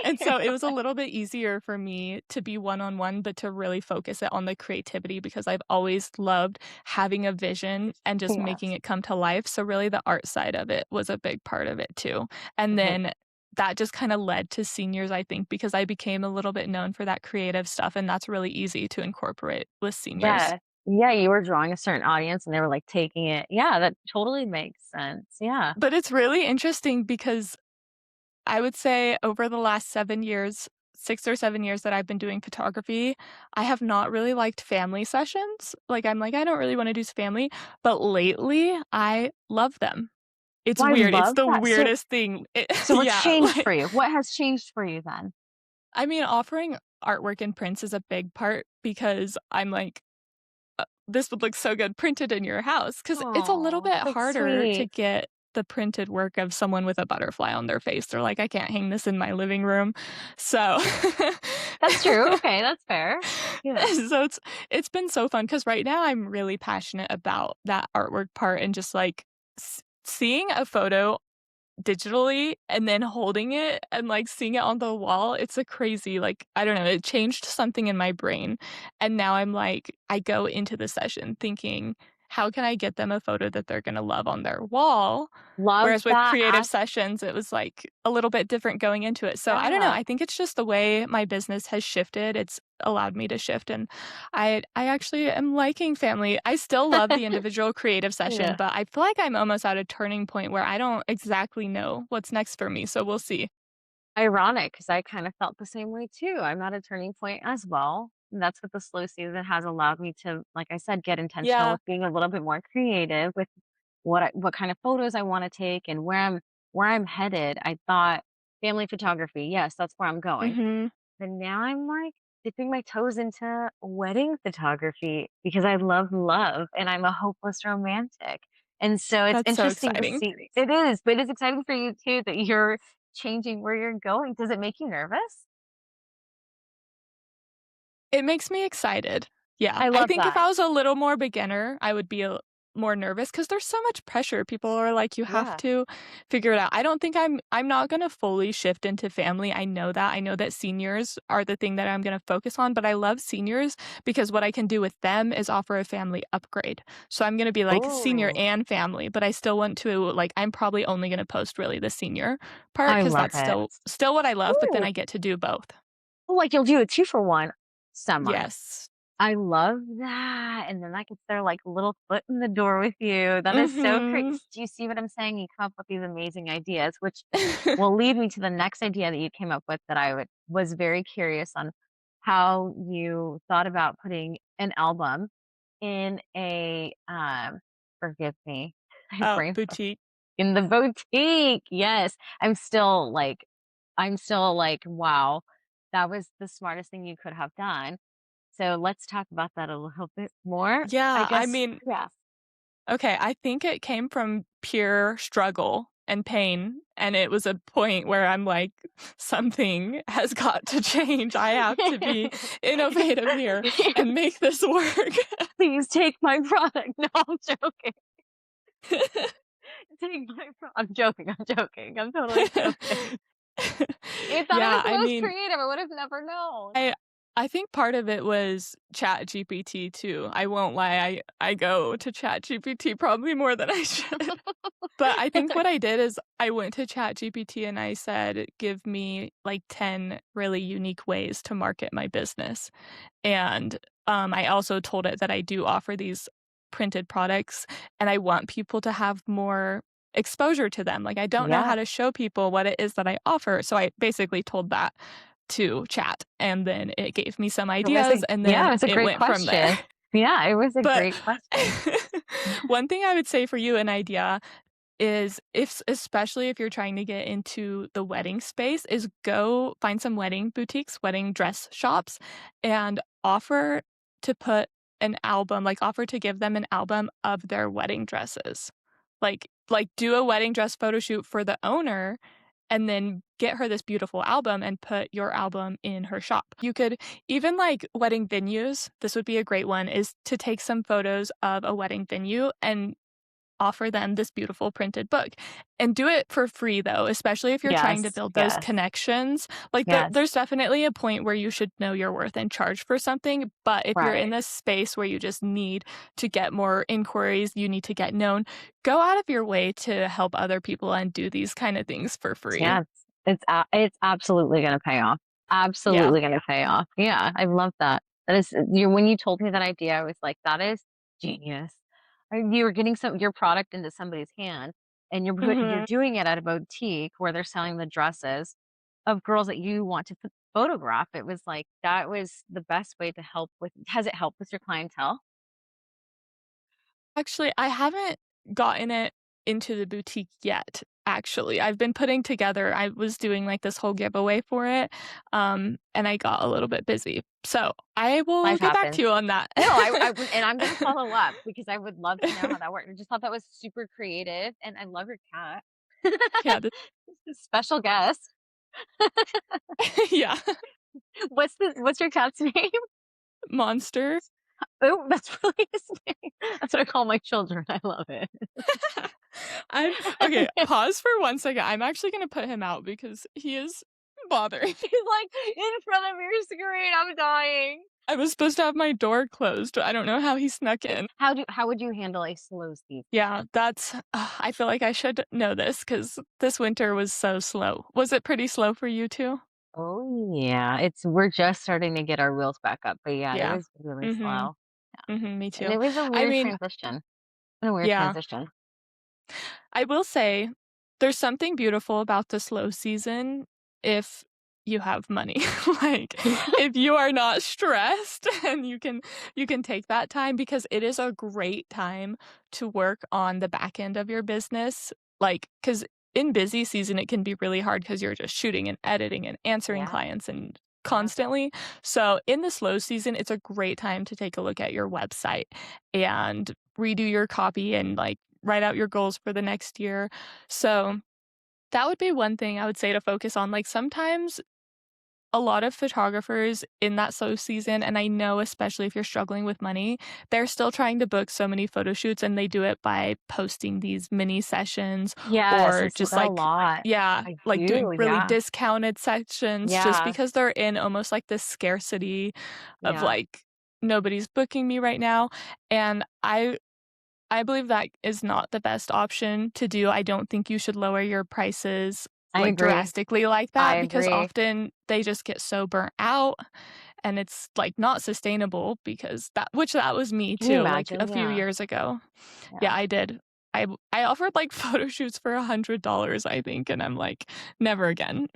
And so it was a little bit easier for me to be one-on-one, but to really focus it on the creativity because I've always loved having a vision and just making
Yes.
it come to life, so really the art side of it was a big part of it too. And
Mhm.
then that just kinda led to seniors, I think, because I became a little bit known for that creative stuff, and that's really easy to incorporate with seniors.
Yeah. Yeah, you were drawing a certain audience and they were, like, taking it. Yeah, that totally makes sense. Yeah.
But it's really interesting because I would say over the last 7 years, 6 or 7 years that I've been doing photography, I have not really liked family sessions. Like, I'm like, "I don't really wanna do family," but lately, I love them. It's
Well, I
weird, it's
love
the
that. So
weirdest thing.
so what's
Yeah,
changed
like
for you? What has changed for you then?
I mean, offering artwork and prints is a big part because I'm like, "This would look so good printed in your house," because it's a little
Oh,
bit
that's
harder to
sweet.
get the printed work of someone with a butterfly on their face. They're like, "I can't hang this in my living room." So
That's true. Okay, that's fair. Yeah.
so it's been so fun because right now I'm really passionate about that artwork part and just, like, seeing a photo digitally and then holding it and, like, seeing it on the wall, it's a crazy, like, I don't know, it changed something in my brain, and now I'm like I go into the session thinking, "How can I get them a photo that they're gonna love on their wall?"
Love
Whereas with
that
creative sessions, it was, like, a little bit different going into it, so I don't know,
yeah.
I think it's just the way my business has shifted, it's allowed me to shift, and I actually am liking family. I still love the individual creative session,
Yeah.
but I feel like I'm almost at a turning point where I don't exactly know what's next for me, so we'll see.
Ironic, because I kind of felt the same way too. I'm at a turning point as well. And that's what the slow season has allowed me to, like I said, get intentional
Yeah.
with being a little bit more creative with what kind of photos I want to take and where I'm headed. I thought family photography, yes, that's where I'm going.
Mhm.
But now I'm like dipping my toes into wedding photography because I love love and I'm a hopeless romantic. And so it's
That's so
interesting to
exciting.
see. It is, but it's exciting for you too that you're changing where you're going. Does it make you nervous?
It makes me excited. Yeah,
I
I
love
think if
that.
I was a little more beginner, I would be more nervous because there's so much pressure. People are like, "You have
Yeah.
to figure it out." I don't think I'm not gonna fully shift into family, I know that. I know that seniors are the thing that I'm gonna focus on, but I love seniors because what I can do with them is offer a family upgrade. So I'm gonna be like senior
Oh,
and family, but I still want to like, I'm probably only gonna post really the senior part
I
because
love
that's
it.
still what I love, but then
Ooh,
I get to do both.
like you'll do a 2 for 1 semi.
Yes.
I love that, and then that gets their, like, little foot in the door with you. That is so great.
Mhm.
Do you see what I'm saying? You come up with these amazing ideas, which will lead me to the next idea that you came up with that I would was very curious on how you thought about putting an album in a, forgive me, I
Oh,
brain
boutique.
in the boutique, yes. I'm still like, "Wow, that was the smartest thing you could have done." So let's talk about that a little bit more. I
Yeah, I
guess
mean,
yeah.
okay, I think it came from pure struggle and pain, and it was a point where I'm like, "Something has got to change. I have to be innovative here and make this work."
Please take my product. No, I'm joking. Take my I'm joking, I'm joking. I'm totally joking. You thought it was
Yeah,
the
I
most
mean,
creative, I would have never known.
I I think part of it was ChatGPT too. I won't lie, I go to ChatGPT probably more than I should. But I think what I did is I went to ChatGPT and I said, "Give me, like, 10 really unique ways to market my business." And, I also told it that I do offer these printed products, and I want people to have more exposure to them. Like, I don't know
Yeah,
how to show people what it is that I offer, so I basically told that to Chat, and then it gave me some
it was
ideas, and
it
then
was a
it
great
went from there.
question. Yeah, it was a
But
great question.
one thing I would say for you, an idea is if especially if you're trying to get into the wedding space, is go find some wedding boutiques, wedding dress shops, and offer to put an album like, offer to give them an album of their wedding dresses. Do a wedding dress photo shoot for the owner and then get her this beautiful album and put your album in her shop. You could even like wedding venues, this would be a great one, is to take some photos of a wedding venue and offer them this beautiful printed book. And do it for free though, especially if you're trying to
Yes,
build those
yes,
connections. Like
yes.
there's definitely a point where you should know your worth and charge for something, but if you're in
Right.
this space where you just need to get more inquiries, you need to get known, go out of your way to help other people and do these kind of things for free.
Yeah, it's absolutely gonna pay off.
Yeah.
Absolutely gonna pay off. Yeah, I love that. That is you when you told me that idea, I was like, "That is genius." You were getting your product into somebody's hand, and you're
Mhm.
doing it at a boutique where they're selling the dresses of girls that you want to photograph. It was like, that was the best way to help with has it helped with your clientele?
Actually, I haven't gotten it into the boutique yet, actually. I've been putting together I was doing, like, this whole giveaway for it, and I got a little bit busy. So, I will
Life
get back to
happens.
you on that.
No, I would and I'm gonna follow up because I would love to know how that worked. I just thought that was super creative, and I love your cat.
Yeah, the
Special guest.
yeah.
What's your cat's name?
Monster.
Oh, that's really his name. That's what I call my children. I love it.
I'm okay, pause for 1 second. I'm actually gonna put him out because he is bothering.
He's like in front of your screen. I'm dying.
I was supposed to have my door closed, but I don't know how he snuck in.
How would you handle a slow season?
Yeah, that's I feel like I should know this because this winter was so slow. Was it pretty slow for you too?
Oh yeah, it's we're just starting to get our wheels back up, but yeah, it
Yeah.
was really
Mhm.
slow.
Mhm, me
And
too.
it was a
I
weird
mean,
transition. A weird
yeah,
transition.
I will say there's something beautiful about the slow season if you have money. Like, if you are not stressed and you can take that time because it is a great time to work on the back end of your business. Like, because in busy season, it can be really hard because 'cause you're just shooting and editing and answering
Yeah,
clients and
yeah.
constantly. So, in the slow season, it's a great time to take a look at your website and redo your copy and, like, write out your goals for the next year. So, that would be one thing I would say to focus on. Like, sometimes a lot of photographers in that slow season, and I know especially if you're struggling with money, they're still trying to book so many photo shoots, and they do it by posting these mini sessions
Yes, I
or
see
just
that a
like
lot.
yeah,
I
like doing
do,
really
yeah.
discounted sections just
Yeah,
because they're in almost like this scarcity of
yeah.
like, "Nobody's booking me right now," and I believe that is not the best option to do. I don't think you should lower your prices,
I
like,
agree.
drastically like
I
that because
agree.
often they just get so burnt out, and it's, like, not sustainable because that was me
Can you
too, like, a
imagine?
few
Yeah,
years ago.
yeah.
Yeah, I did. I offered, like, photo shoots for $100, I think, and I'm like, "Never again."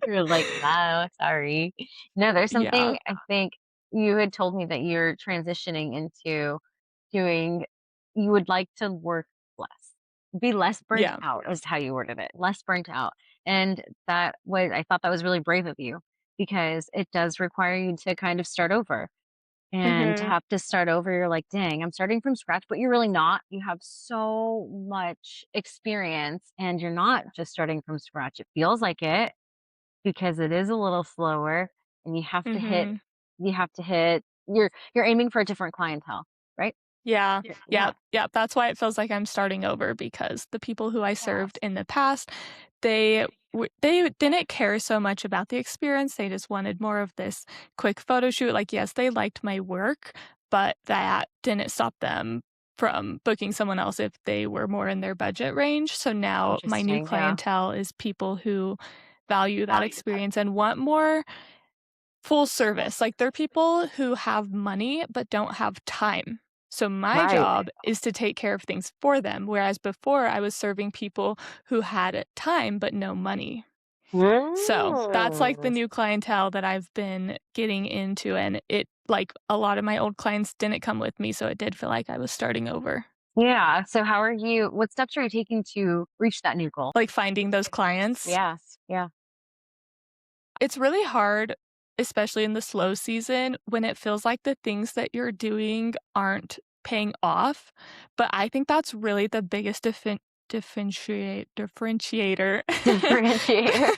You're like, "No, sorry." No, there's
Yeah.
something I think you had told me that you're transitioning into doing you would like to work less. Be less burnt
Yeah.
out is how you worded it, less burnt out. And I thought that was really brave of you because it does require you to kind of start over. And to
Mhm.
have to start over, you're like, "Dang, I'm starting from scratch," but you're really not. You have so much experience, and you're not just starting from scratch. It feels like it because it is a little slower, and
Mhm.
you have to hit you're aiming for a different clientele, right?
Yeah.
Yeah.
Yeah, that's why it feels like I'm starting over because the people who I served
Yes.
in the past, they didn't care so much about the experience, they just wanted more of this quick photo shoot, like, yes, they liked my work, but that didn't stop them from booking someone else if they were more in their budget range, so now my new
Interesting, yeah.
clientele is people who value that experience and want more full service, like, they're people who have money but don't have time. So my
Right.
job is to take care of things for them, whereas before I was serving people who had time but no money. So that's, like, the
Mm.
new clientele that I've been getting into, and it like, a lot of my old clients didn't come with me, so it did feel like I was starting over.
Yeah, so what steps are you taking to reach that new goal?
Like, finding those clients.
Yes, yeah.
It's really hard, especially in the slow season, when it feels like the things that you're doing aren't paying off, but I think that's really the biggest differentiator
Differentiator.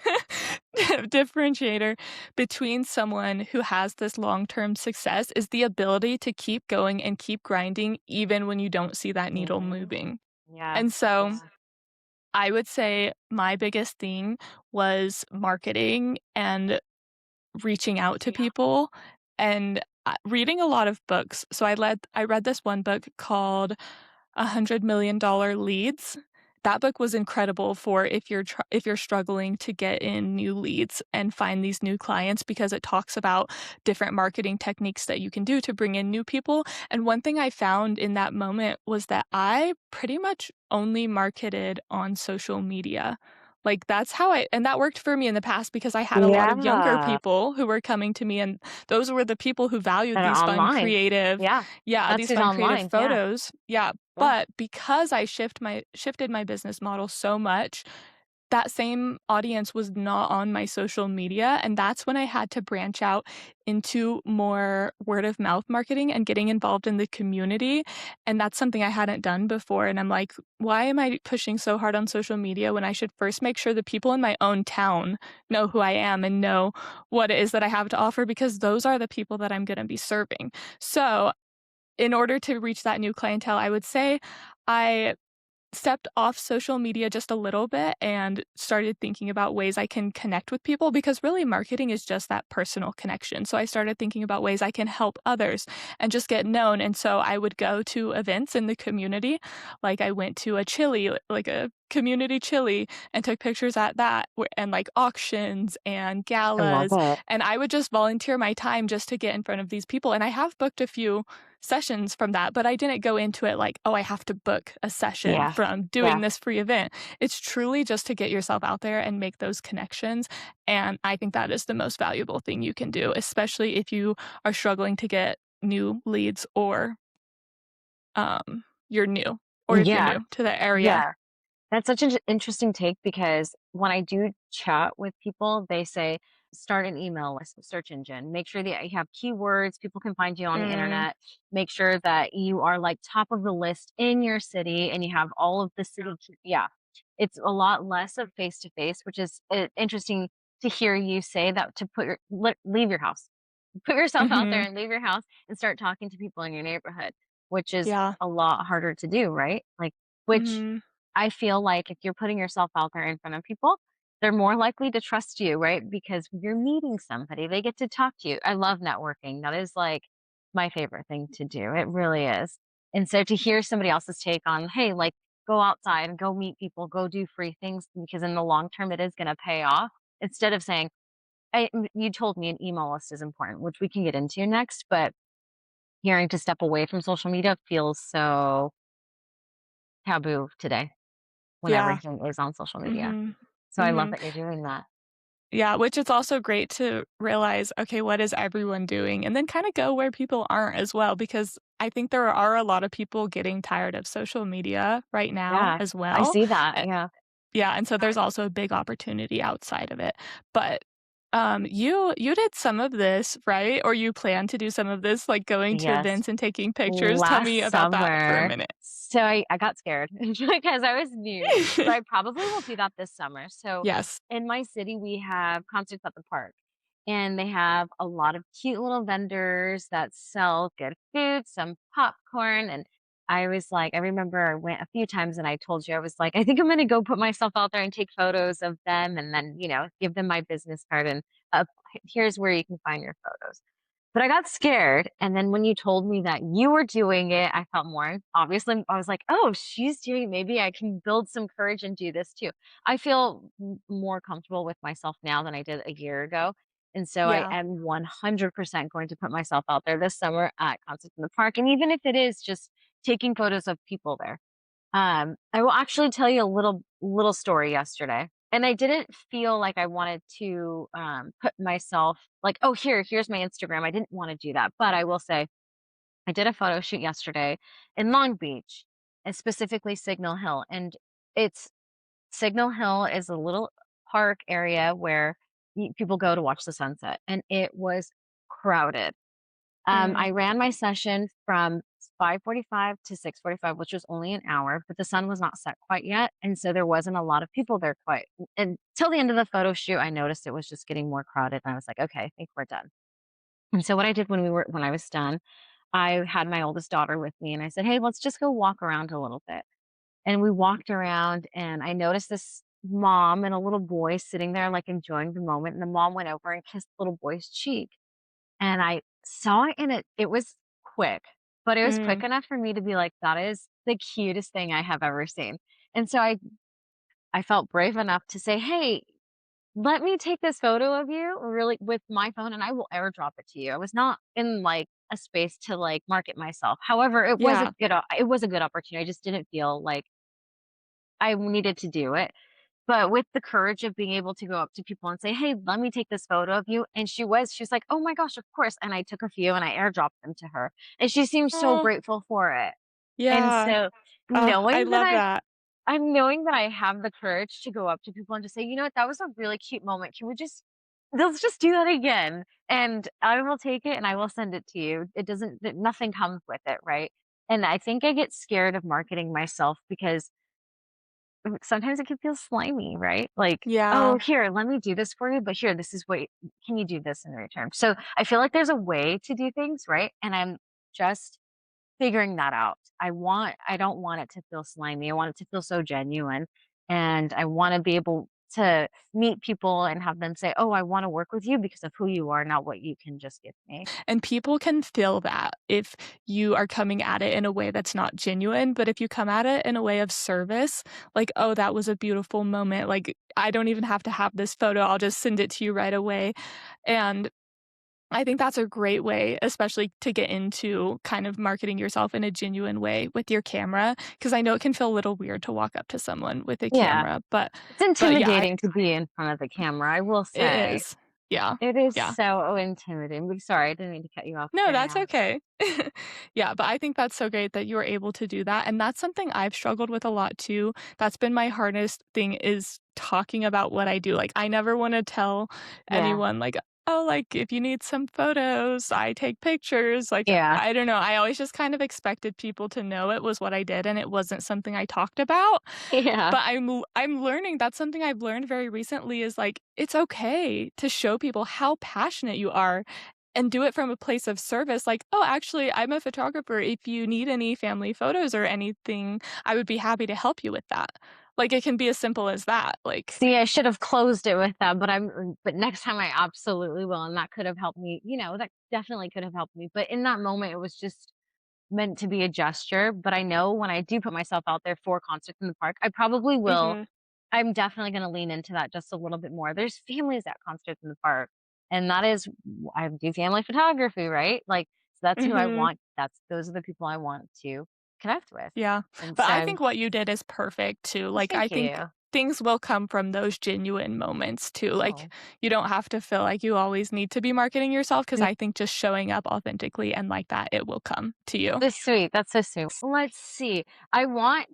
differentiator between someone who has this long-term success is the ability to keep going and keep grinding even when you don't see that needle
Mhm.
moving.
Yeah.
And so
Yeah.
I would say my biggest thing was marketing and reaching out to people and, reading a lot of books. So I read this one book called $100 Million Leads. That book was incredible for if you're struggling to get in new leads and find these new clients because it talks about different marketing techniques that you can do to bring in new people, and one thing I found in that moment was that I pretty much only marketed on social media. Like, that's how I and that worked for me in the past because I had a lot of younger
Yeah.
people who were coming to me, and those were the people who valued
That are
these fun,
online.
creative
Yeah.
yeah,
That's
these
who's
fun, creative
online. Yeah.
photos. Yeah,
Yeah.
but because I shifted my business model so much, that same audience was not on my social media, and that's when I had to branch out into more word of mouth marketing and getting involved in the community, and that's something I hadn't done before, and I'm like, "Why am I pushing so hard on social media when I should first make sure the people in my own town know who I am and know what it is that I have to offer because those are the people that I'm gonna be serving." So, in order to reach that new clientele, I would say I stepped off social media just a little bit and started thinking about ways I can connect with people because really marketing is just that personal connection. So I started thinking about ways I can help others and just get known. And so I would go to events in the community. Like I went to a chili, like a community chili, and took pictures at that and like auctions and
I love
galas.
it.
And I would just volunteer my time just to get in front of these people. And I have booked a few sessions from that, but I didn't go into it like, "Oh, I have to book a session
Yeah.
from doing
Yeah.
this free event." It's truly just to get yourself out there and make those connections, and I think that is the most valuable thing you can do, especially if you are struggling to get new leads you're new or if you're
Yeah.
new to the area.
Yeah. That's such an interesting take because when I do chat with people, they say, start an email list, search engine. Make sure that you have keywords, people can find you on the
Mm,
internet. Make sure that you are like top of the list in your city and you have all of the city. Yeah. It's a lot less of face to face, which is interesting to hear you say that to leave your house. Put yourself out there
mhm,
and leave your house and start talking to people in your neighborhood, which is
yeah,
a lot harder to do, right? Like, which
mhm,
I feel like if you're putting yourself out there in front of people, they're more likely to trust you, right? Because you're meeting somebody, they get to talk to you. I love networking. That is like my favorite thing to do. It really is. And so to hear somebody else's take on, hey, like go outside and go meet people, go do free things because in the long term it is going to pay off. Instead of saying, you told me an email list is important, which we can get into next, but hearing to step away from social media feels so taboo today when
yeah,
everything is on social media.
mhm,
So I love
mhm.
that you're doing that.
Yeah, which it's also great to realize, okay, what is everyone doing? And then kinda go where people aren't as well, because I think there are a lot of people getting tired of social media right now
Yeah,
as
I
well.
see that.
Eh
Yeah.
yeah, and so there's also a big opportunity outside of it. But, you did some of this, right? Or you plan to do some of this, like going to
Yes.
events and taking pictures? Tell me
Last
about that for a
summer.
minute.
So I got scared because I was new. So I probably will do that this summer. So
Yes.
in my city, we have concerts at the park, and they have a lot of cute little vendors that sell good food, some popcorn. And I was like, I remember I went a few times and I told you, I was like, I think I'm going to go put myself out there and take photos of them and then, give them my business card and uh, here's where you can find your photos. But I got scared, and then when you told me that you were doing it, I felt more obviously, I was like, "Oh, she's doing maybe I can build some courage and do this too." I feel more comfortable with myself now than I did a year ago, and so I
Yeah.
am 100% going to put myself out there this summer at concerts in the park, and even if it is just taking photos of people there. I will actually tell you a little story yesterday. And I didn't feel like I wanted to put myself like, oh, here's my Instagram. I didn't want to do that. But I will say I did a photo shoot yesterday in Long Beach and specifically Signal Hill. And it's Signal Hill is a little park area where people go to watch the sunset. And it was crowded.
Mm,
I ran my session from 5:45 to 6:45, which was only an hour, but the sun was not set quite yet, and so there wasn't a lot of people there quite until the end of the photo shoot. I noticed it was just getting more crowded, and I was like, "Okay, I think we're done." And so what I did when I was done, I had my oldest daughter with me, and I said, "Hey, let's just go walk around a little bit." And we walked around, and I noticed this mom and a little boy sitting there, like, enjoying the moment, and the mom went over and kissed the little boy's cheek. And I saw it, and it was quick, but it was quick
Mm,
enough for me to be like, "That is the cutest thing I have ever seen." And so I felt brave enough to say, "Hey, let me take this photo of you really with my phone, and I will airdrop it to you." I was not in, like, a space to, like, market myself. However,
yeah.
it was a good opportunity. I just didn't feel like I needed to do it. But with the courage of being able to go up to people and say, "Hey, let me take this photo of you," and she was like, "Oh my gosh, of course," and I took a few and I airdropped them to her, and she seemed so
Oh,
grateful for it. And
yeah.
so,
I
knowing that
love that.
I'm knowing that I have the courage to go up to people and just say, "You know what? That was a really cute moment. Can we just let's just do that again." And I will take it and I will send it to you. It doesn't nothing comes with it, right? And I think I get scared of marketing myself because sometimes it can feel slimy, right? Like,
Yeah.
"Oh, here, let me do this for you, but here, this is what can you do this in return?" So, I feel like there's a way to do things, right? And I'm just figuring that out. I don't want it to feel slimy. I want it to feel so genuine, and I wanna be able to meet people and have them say, "Oh, I wanna work with you because of who you are, not what you can just give me."
And people can feel that if you are coming at it in a way that's not genuine, but if you come at it in a way of service, like, "Oh, that was a beautiful moment, like, I don't even have to have this photo, I'll just send it to you right away." And I think that's a great way, especially to get into kind of marketing yourself in a genuine way with your camera, because I know it can feel a little weird to walk up to someone with a
Yeah.
camera,
It's
but yeah,
intimidating to be in front of the camera, I will
it
say.
is. Yeah,
It is
yeah.
so intimidating. Sorry, I didn't mean to cut you off.
No,
Carry
that's
on.
okay. Yeah, but I think that's so great that you were able to do that, and that's something I've struggled with a lot too. That's been my hardest thing is talking about what I do. Like, I never wanna tell
Yeah.
anyone, like, "Oh, like, if you need some photos, I take pictures." Like,
Yeah.
I don't know, I always just kind of expected people to know it was what I did, and it wasn't something I talked about.
Yeah.
But I'm learning that's something I've learned very recently is, like, it's okay to show people how passionate you are and do it from a place of service, like, "Oh, actually, I'm a photographer. If you need any family photos or anything, I would be happy to help you with that." Like, it can be as simple as that, like
See, I should have closed it with that, but next time I absolutely will, and that could have helped me, that definitely could have helped me, but in that moment, it was just meant to be a gesture, but I know when I do put myself out there for concerts in the park, I probably will
Mhm,
I'm definitely gonna lean into that just a little bit more. There's families at concerts in the park, and that is I do family photography, right? Like, so that's who I
mhm.
want those are the people I want to connect with,
Yeah,
and
but I
so
think what you did is perfect too, like, I
thank
think
you.
things will come from those genuine moments too, like,
Oh.
you don't have to feel like you always need to be marketing yourself because
Mm,
I think just showing up authentically and like that, it will come to you.
that's sweet, that's so sweet. Let's see, I wanna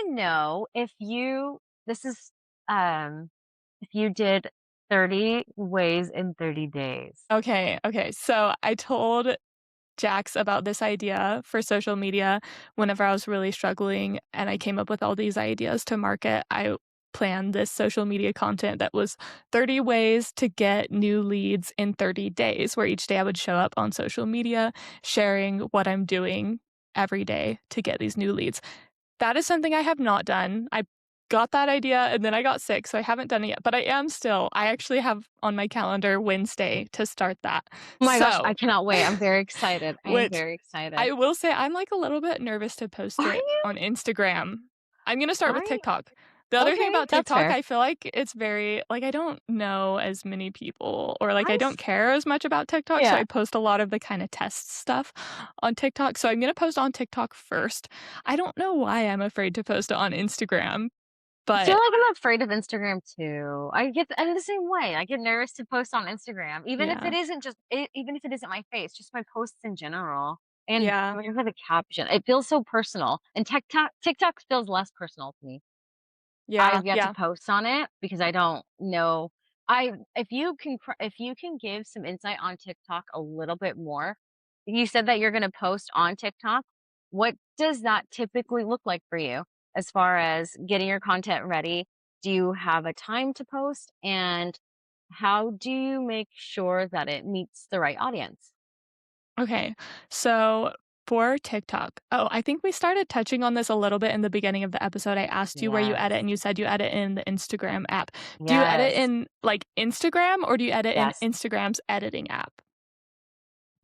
know if you this is, if you did 30 ways in 30 days.
Okay, okay, so I told Jax about this idea for social media whenever I was really struggling, and I came up with all these ideas to market. I planned this social media content that was 30 ways to get new leads in 30 days, where each day I would show up on social media sharing what I'm doing every day to get these new leads. That is something I have not done. I got that idea and then I got sick, so I haven't done it yet, but I actually have on my calendar Wednesday to start that.
Oh my gosh, I
So,
cannot wait, I'm very excited, I am
which
very excited.
I will say I'm, like, a little bit nervous to post
Are
it
you?
on Instagram. I'm gonna start with
Are you?
TikTok. The other thing
Okay,
about
that's
TikTok,
fair.
I feel like it's very like, I don't know as many people or, like,
I
I don't
s
care as much about TikTok, so I
Yeah.
post a lot of the kinda test stuff on TikTok, so I'm gonna post on TikTok first. I don't know why I'm afraid to post it on Instagram,
I feel
but
like I'm afraid of Instagram too. I'm the same way. I get nervous to post on Instagram,
yeah.
even if it isn't my face, just my posts in general, and
Yeah.
whatever the caption. It feels so personal, and TikTok feels less personal to me.
Yeah,
I've yet to
yeah.
post on it because I don't know. I if you can give some insight on TikTok a little bit more, you said that you're gonna post on TikTok. What does that typically look like for you as far as getting your content ready? Do you have a time to post? And how do you make sure that it meets the right audience?
Okay. So for TikTok, oh, I think we started touching on this a little bit in the beginning of the episode. I asked you where you edit,
Yes.
and you said you edit in the Instagram app. Do you edit
Yes.
in like Instagram, or do you edit in
Yes.
Instagram's editing app?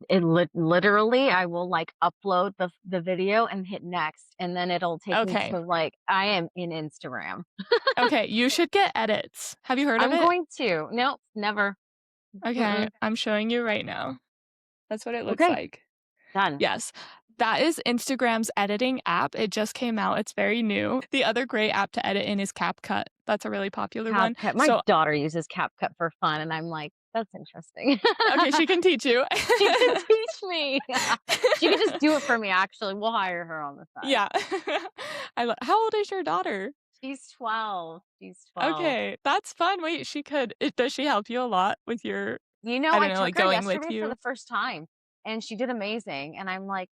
Literally, I will, like, upload the video and hit next, and then it'll take me
Okay.
to, like, I am in Instagram.
Okay. You should get edits. Have you heard of
I'm
it?
going to. Nope, never.
Okay.
Mm-mm.
I'm showing you right now. That's what it looks
Okay,
like.
done.
Yes. That is Instagram's editing app. It just came out. It's very new. The other great app to edit in is CapCut. That's a really popular one.
CapCut. My
So,
daughter uses CapCut for fun, and I'm like, "That's interesting."
okay, she can teach you.
She can teach me. She could just do it for me, actually. We'll hire her on the side.
Yeah. How old is your daughter?
She's 12. She's 12.
Okay, that's fun. Wait, does she help you a lot with
You
I
know,
don't
I
know,
took
like,
her
going with
yesterday for
you?
the first time, and she did amazing, and I'm like,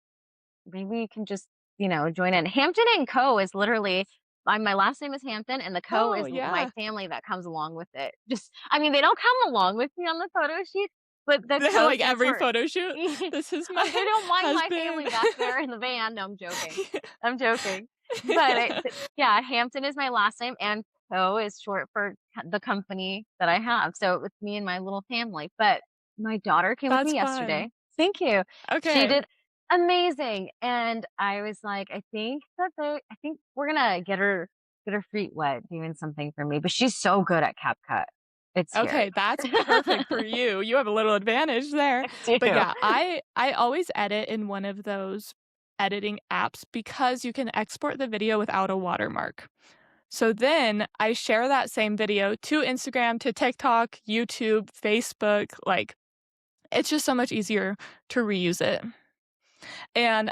maybe you can just, join in. Hampton and Co. is literally my last name is Hampton, and the Co.
Oh,
is my
yeah.
family that comes along with it. Just, I mean, they don't come along with me on the photo sheet, but the Co.
Like,
stands
every
for.
photo shoot, "This is
They
my
don't mind my
husband."
family back there in the van. No, I'm joking. I'm joking. But yeah, Hampton is my last name, and Co. is short for the company that I have. So it's me and my little family. But my daughter came with
That's
me
fun.
yesterday. Thank you. She
Okay.
did amazing, and I was like, I think we're gonna get her feet wet doing something for me. But she's so good at CapCut. It's scary.
Okay, that's perfect for you. You have a little advantage there.
I
But
do.
yeah, I always edit in one of those editing apps because you can export the video without a watermark. So then I share that same video to Instagram, to TikTok, YouTube, Facebook, like, it's just so much easier to reuse it. And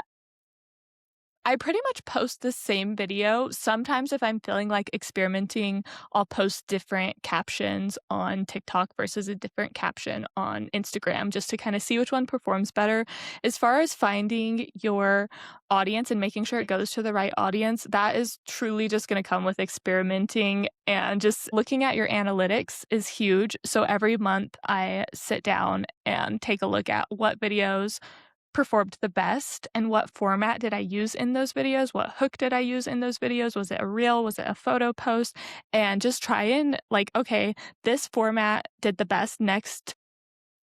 I pretty much post the same video. Sometimes if I'm feeling like experimenting, I'll post different captions on TikTok versus a different caption on Instagram just to kind of see which one performs better. As far as finding your audience and making sure it goes to the right audience, that is truly just going to come with experimenting, and just looking at your analytics is huge. So every month I sit down and take a look at what videos performed the best and what format did I use in those videos, what hook did I use in those videos, was it a reel, was it a photo post, and just try and, like, okay, this format did the best. Next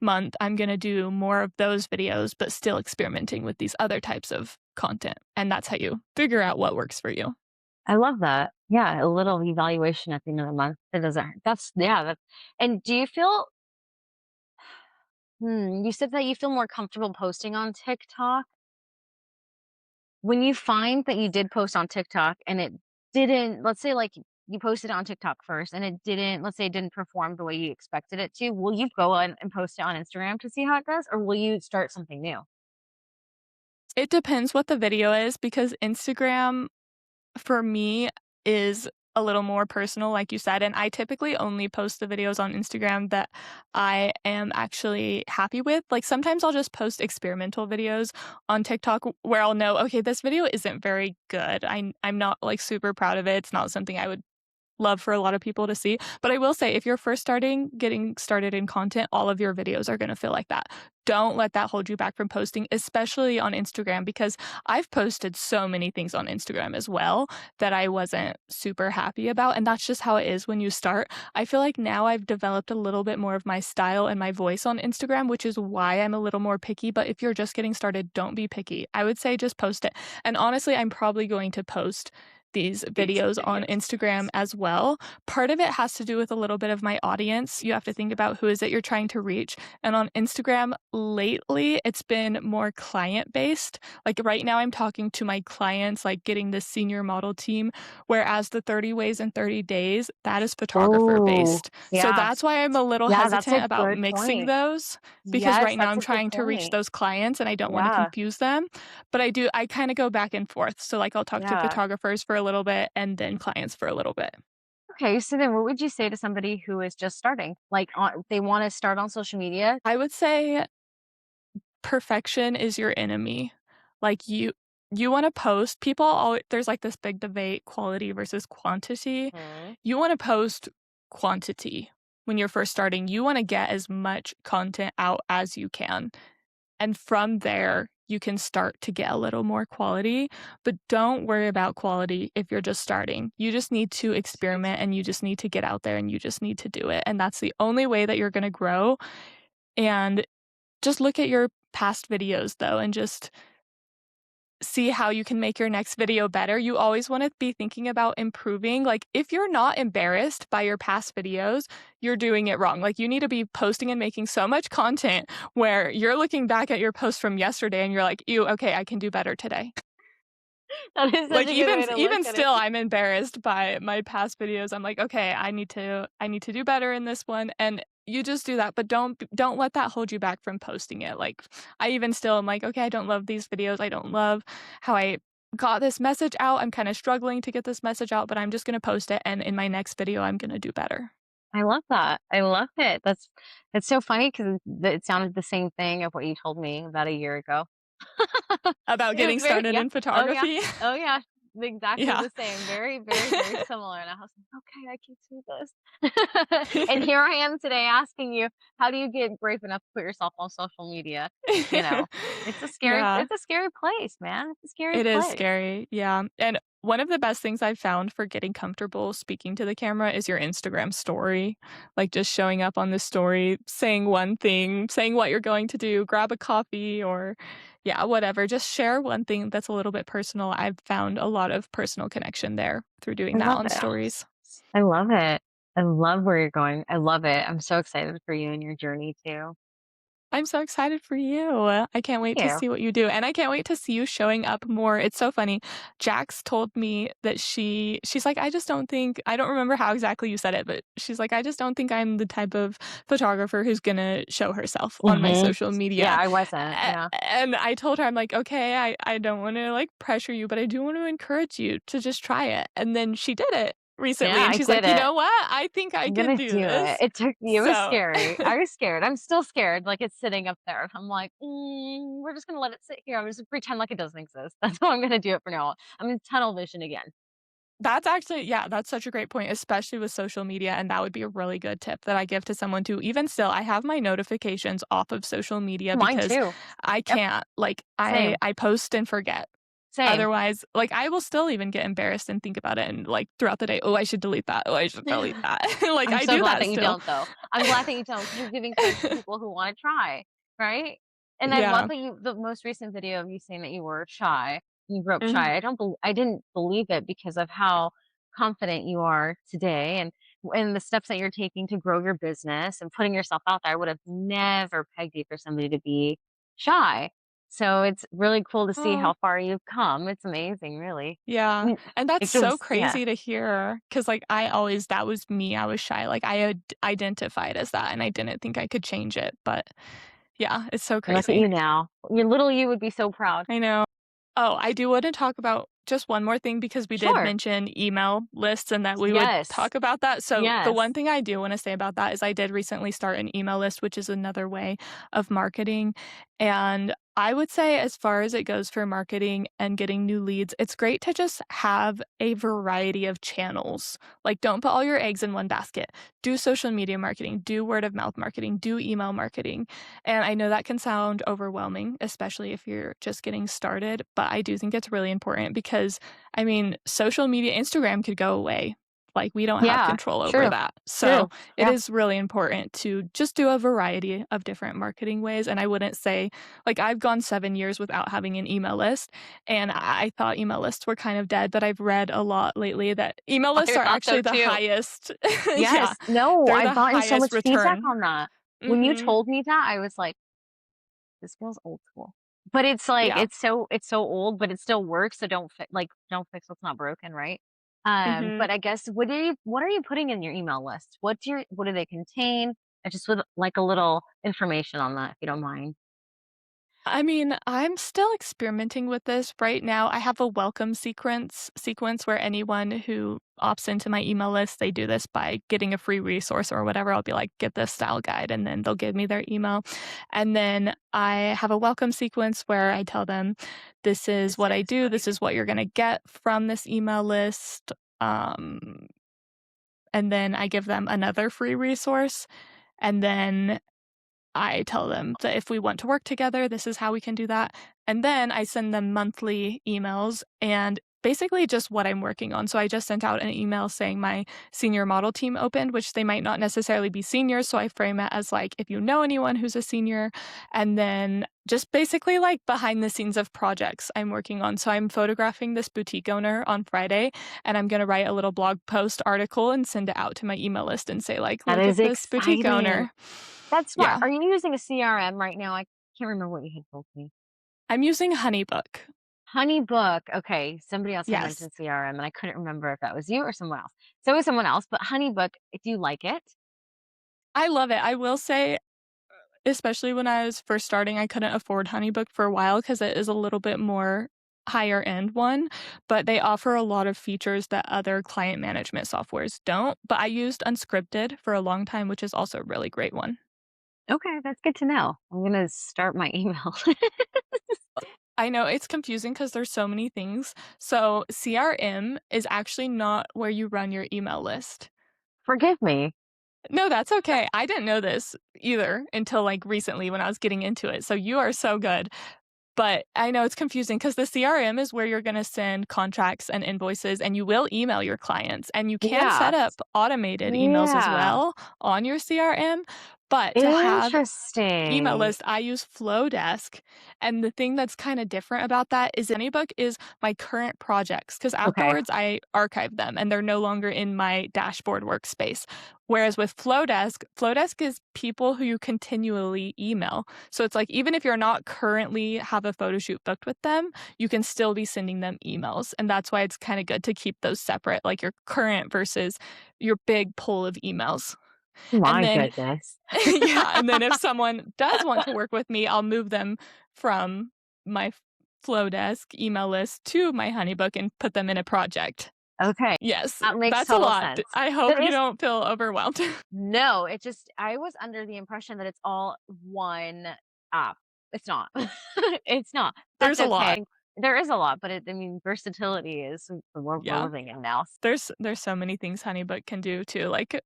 month I'm going to do more of those videos but still experimenting with these other types of content, and that's how you figure out what works for you.
I love that. Yeah, a little evaluation at the end of the month. That doesn't hurt. That's yeah, that's and do you feel you said that you feel more comfortable posting on TikTok. When you find that you did post on TikTok and it didn't, let's say like you posted it on TikTok first and it didn't, let's say it didn't perform the way you expected it to, will you go on and post it on Instagram to see how it does? Or will you start something new?
It depends what the video is, because Instagram for me is a little more personal, like you said, and I typically only post the videos on Instagram that I am actually happy with. Like, sometimes I'll just post experimental videos on TikTok where I'll know, okay, this video isn't very good. I'm not, like, super proud of it. It's not something I would love for a lot of people to see. But I will say, if you're first getting started in content, all of your videos are going to feel like that. Don't let that hold you back from posting, especially on Instagram, because I've posted so many things on Instagram as well that I wasn't super happy about. And that's just how it is when you start. I feel like now I've developed a little bit more of my style and my voice on Instagram, which is why I'm a little more picky. But if you're just getting started, don't be picky. I would say just post it. And honestly, I'm probably going to post these videos on Instagram as well. Part of it has to do with a little bit of my audience. You have to think about who is it you're trying to reach. And on Instagram lately, it's been more client based. Like right now, I'm talking to my clients, like getting this senior model team, whereas the 30 Ways in 30 Days, that is photographer
Oh,
based. So
yeah.
that's why I'm a little
Yeah, that's a
hesitant about
good
mixing
point.
those, because
Yes,
right now
that's
I'm
a good
trying to reach
point.
those clients and I don't want to
Yeah,
confuse them. But I kinda go back and forth. So, like, I'll talk to
yeah.
photographers for a little bit and then clients for a little bit.
Okay, so then what would you say to somebody who is just starting? Like, they want to start on social media?
I would say perfection is your enemy. Like, you wanna post people alwa there's, like, this big debate, quality versus quantity.
Mhm.
You wanna post quantity when you're first starting. You wanna get as much content out as you can, and from there, you can start to get a little more quality, but don't worry about quality if you're just starting. You just need to experiment, and you just need to get out there, and you just need to do it, and that's the only way that you're gonna grow, and just look at your past videos, though, and just see how you can make your next video better. You always wanna be thinking about improving. Like, if you're not embarrassed by your past videos, you're doing it wrong. Like, you need to be posting and making so much content where you're looking back at your post from yesterday and you're like, "Ew, okay, I can do better today."
That is such
Like,
a good
even
way to look
even
at it.
still, I'm embarrassed by my past videos. I'm like, "Okay, I need to do better in this one," and you just do that, but don't let that hold you back from posting it. Like, I even still am like, "Okay, I don't love these videos. I don't love how I got this message out. I'm kinda struggling to get this message out, but I'm just gonna post it, and in my next video, I'm gonna do better."
I love that. I love it. That's so funny because it sounded the same thing of what you told me about a year ago.
About
It was
getting
very
started
yeah.
in
Oh, yeah.
photography.
Oh, yeah. Exactly
Yeah.
the same. Very, very, very similar, and I was like, "Okay, I can do this." And here I am today asking you, how do you get brave enough to put yourself on social media? You know?
Yeah.
It's a scary place, man. It's a scary
It is
place.
scary, yeah, and one of the best things I've found for getting comfortable speaking to the camera is your Instagram story, like, just showing up on the story, saying one thing, saying what you're going to do, grab a coffee or yeah, whatever, just share one thing that's a little bit personal. I've found a lot of personal connection there through doing
I
that
love
on
it.
stories.
I love it. I love where you're going. I love it. I'm so excited for you and your journey too.
I'm so excited for you. I can't
Thank
wait to
you.
see what you do, and I can't wait to see you showing up more. It's so funny. Jax told me that she's like, "I just don't think" I don't remember how exactly you said it, but she's like, "I just don't think I'm the type of photographer who's gonna show herself on my
Mhm.
social
Yeah,
media."
I wasn't. Yeah.
And I told her, I'm like, "Okay, I don't wanna, like, pressure you, but I do want to encourage you to just try it." And then she did it
Yeah,
recently, and
I
she's
did
like, "You
it.
know what? I think I
I'm
can
gonna
do
do it.
this."
It was
So
scary. I was scared. I'm still scared, like, it's sitting up there. I'm like, we're just gonna let it sit here. I'm just gonna pretend like it doesn't exist. That's how I'm gonna do it for now. I'm in tunnel vision again.
That's actually yeah, that's such a great point, especially with social media, and that would be a really good tip that I give to someone too. Even still, I have my notifications off of social media
Mine
because
too.
I
Yep,
can't like,
same,
I post and forget.
same.
Otherwise, like, I will still even get embarrassed and think about it and, like, throughout the day, "Oh, I should delete that. Oh, I should delete that." Like,
I'm
I
so
do
glad
that
that you
still.
don't, though. I'm glad that you don't, because 'cause you're giving courage to people who wanna try, right? And I love
Yeah.
that you the most recent video of you saying that you were shy, you grew up
Mhm.
shy. I didn't believe it because of how confident you are today and the steps that you're taking to grow your business and putting yourself out there. I would have never pegged you for somebody to be shy. So it's really cool to see
Aw.
how far you've come. It's amazing, really.
Yeah,
Mm,
and that's
it
so
goes yeah.
crazy to hear because like, I always that was me, I was shy, like, I had identified as that, and I didn't think I could change it, but yeah, it's so
And look at
crazy.
you now. Your little you would be so proud.
I know. Oh, I do wanna talk about just one more thing because we did
Sure.
mention email lists and that we would
Yes.
talk about that. So, the
Yes.
one thing I do wanna say about that is I did recently start an email list, which is another way of marketing, and I would say as far as it goes for marketing and getting new leads, it's great to just have a variety of channels. Like, don't put all your eggs in one basket. Do social media marketing, do word of mouth marketing, do email marketing. And I know that can sound overwhelming, especially if you're just getting started, but I do think it's really important because, I mean, social media Instagram could go away. Like, we don't have
Yeah.
control over
True.
that. So,
True.
it
Yeah.
is really important to just do a variety of different marketing ways, and I wouldn't say like, I've gone 7 years without having an email list, and I thought email lists were kind of dead, but I've read a lot lately that email lists
I
are
thought so
actually the
too.
highest yeah,
Yes. No,
they're
I've
the
gotten so
highest
much feedback
return.
on that. When you
Mhm.
told me that, I was like, "This feels old school." But it's like,
Yeah.
it's so old, but it still works, so don't fix what's not broken, right?
Mhm.
But I guess what are you putting in your email list? What do they contain? I just would like a little information on that, if you don't mind.
I mean, I'm still experimenting with this. Right now, I have a welcome sequence where anyone who opts into my email list, they do this by getting a free resource or whatever. I'll be like, "Get this style guide," and then they'll give me their email. And then I have a welcome sequence where I tell them, "This is what I do. This is what you're gonna get from this email list." Um, and then I give them another free resource, and then I tell them that if we want to work together, this is how we can do that. And then I send them monthly emails and basically just what I'm working on. So I just sent out an email saying my senior model team opened, which they might not necessarily be seniors. So I frame it as like, if you know anyone who's a senior, and then just basically like behind the scenes of projects I'm working on. So I'm photographing this boutique owner on Friday, and I'm going to write a little blog post article and send it out to my email list and say, like,
That
look
is
at this boutique
exciting.
owner.
That's smart.
Yeah.
Are you using a CRM right now? I can't remember what you had told me.
I'm using HoneyBook.
HoneyBook. Okay, somebody else had
Yes.
mentioned CRM, and I couldn't remember if that was you or someone else. So it was someone else, but HoneyBook, do you like it?
I love it. I will say, especially when I was first starting, I couldn't afford HoneyBook for a while because it is a little bit more higher end one, but they offer a lot of features that other client management softwares don't. But I used Unscripted for a long time, which is also a really great one.
Okay, that's good to know. I'm gonna start my email.
I know it's confusing because there's so many things. So CRM is actually not where you run your email list.
Forgive me.
No, that's okay. I didn't know this either until like recently when I was getting into it. So you are so good. But I know it's confusing because the CRM is where you're gonna send contracts and invoices, and you will email your clients, and you can set up
Yes.
automated emails as
Yeah.
well on your CRM, but to have email
Interesting.
list, I use Flowdesk, and the thing that's kinda different about that is AnyBook is my current projects, because
Okay.
afterwards I archive them and they're no longer in my dashboard workspace. Whereas with Flowdesk is people who you continually email. So it's like even if you're not currently have a photo shoot booked with them, you can still be sending them emails, and that's why it's kinda good to keep those separate, like your current versus your big pool of emails. And
My
then
goodness.
yeah, and then if someone does want to work with me, I'll move them from my Flowdesk email list to my Honeybook and put them in a project.
Okay,
Yes,
that makes
that's a
total
lot.
sense.
I hope
There
you
is
don't feel overwhelmed.
no, it just I was under the impression that it's all one app. It's not. It's not. That's
There's a lot.
okay. There is a lot, but I mean, versatility is the world we're
Yeah.
living in now.
There's so many things Honeybook can do too, like,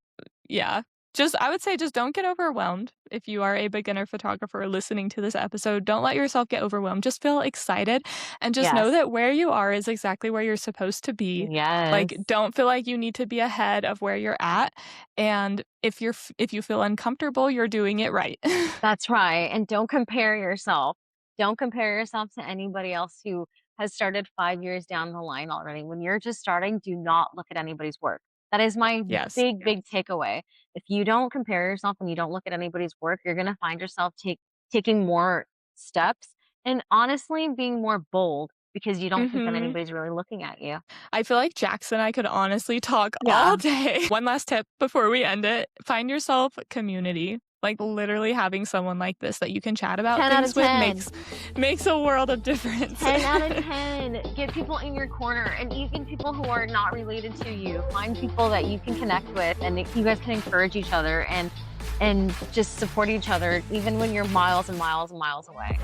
yeah. Just I would say just don't get overwhelmed if you are a beginner photographer listening to this episode, don't let yourself get overwhelmed, just feel excited and just know
Yes.
that where you are is exactly where you're supposed to be. Like,
Yes.
don't feel like you need to be ahead of where you're at, and if you feel uncomfortable, you're doing it right.
That's right, and don't compare yourself. Don't compare yourself to anybody else who has started 5 years down the line already. When you're just starting, do not look at anybody's work. That is my
Yes.
big takeaway. If you don't compare yourself and you don't look at anybody's work, you're gonna find yourself taking more steps and honestly being more bold because you don't think that
Mhm.
anybody's really looking at you.
I feel like Jackson and I could honestly talk all
Yeah.
day. One last tip before we end it, find yourself community. Like, literally having someone like this that you can chat about
10 out of
things with
10.
makes a world of difference.
10 out of 10. Get people in your corner and even people who are not related to you. Find people that you can connect with and you guys can encourage each other and just support each other even when you're miles and miles and miles away.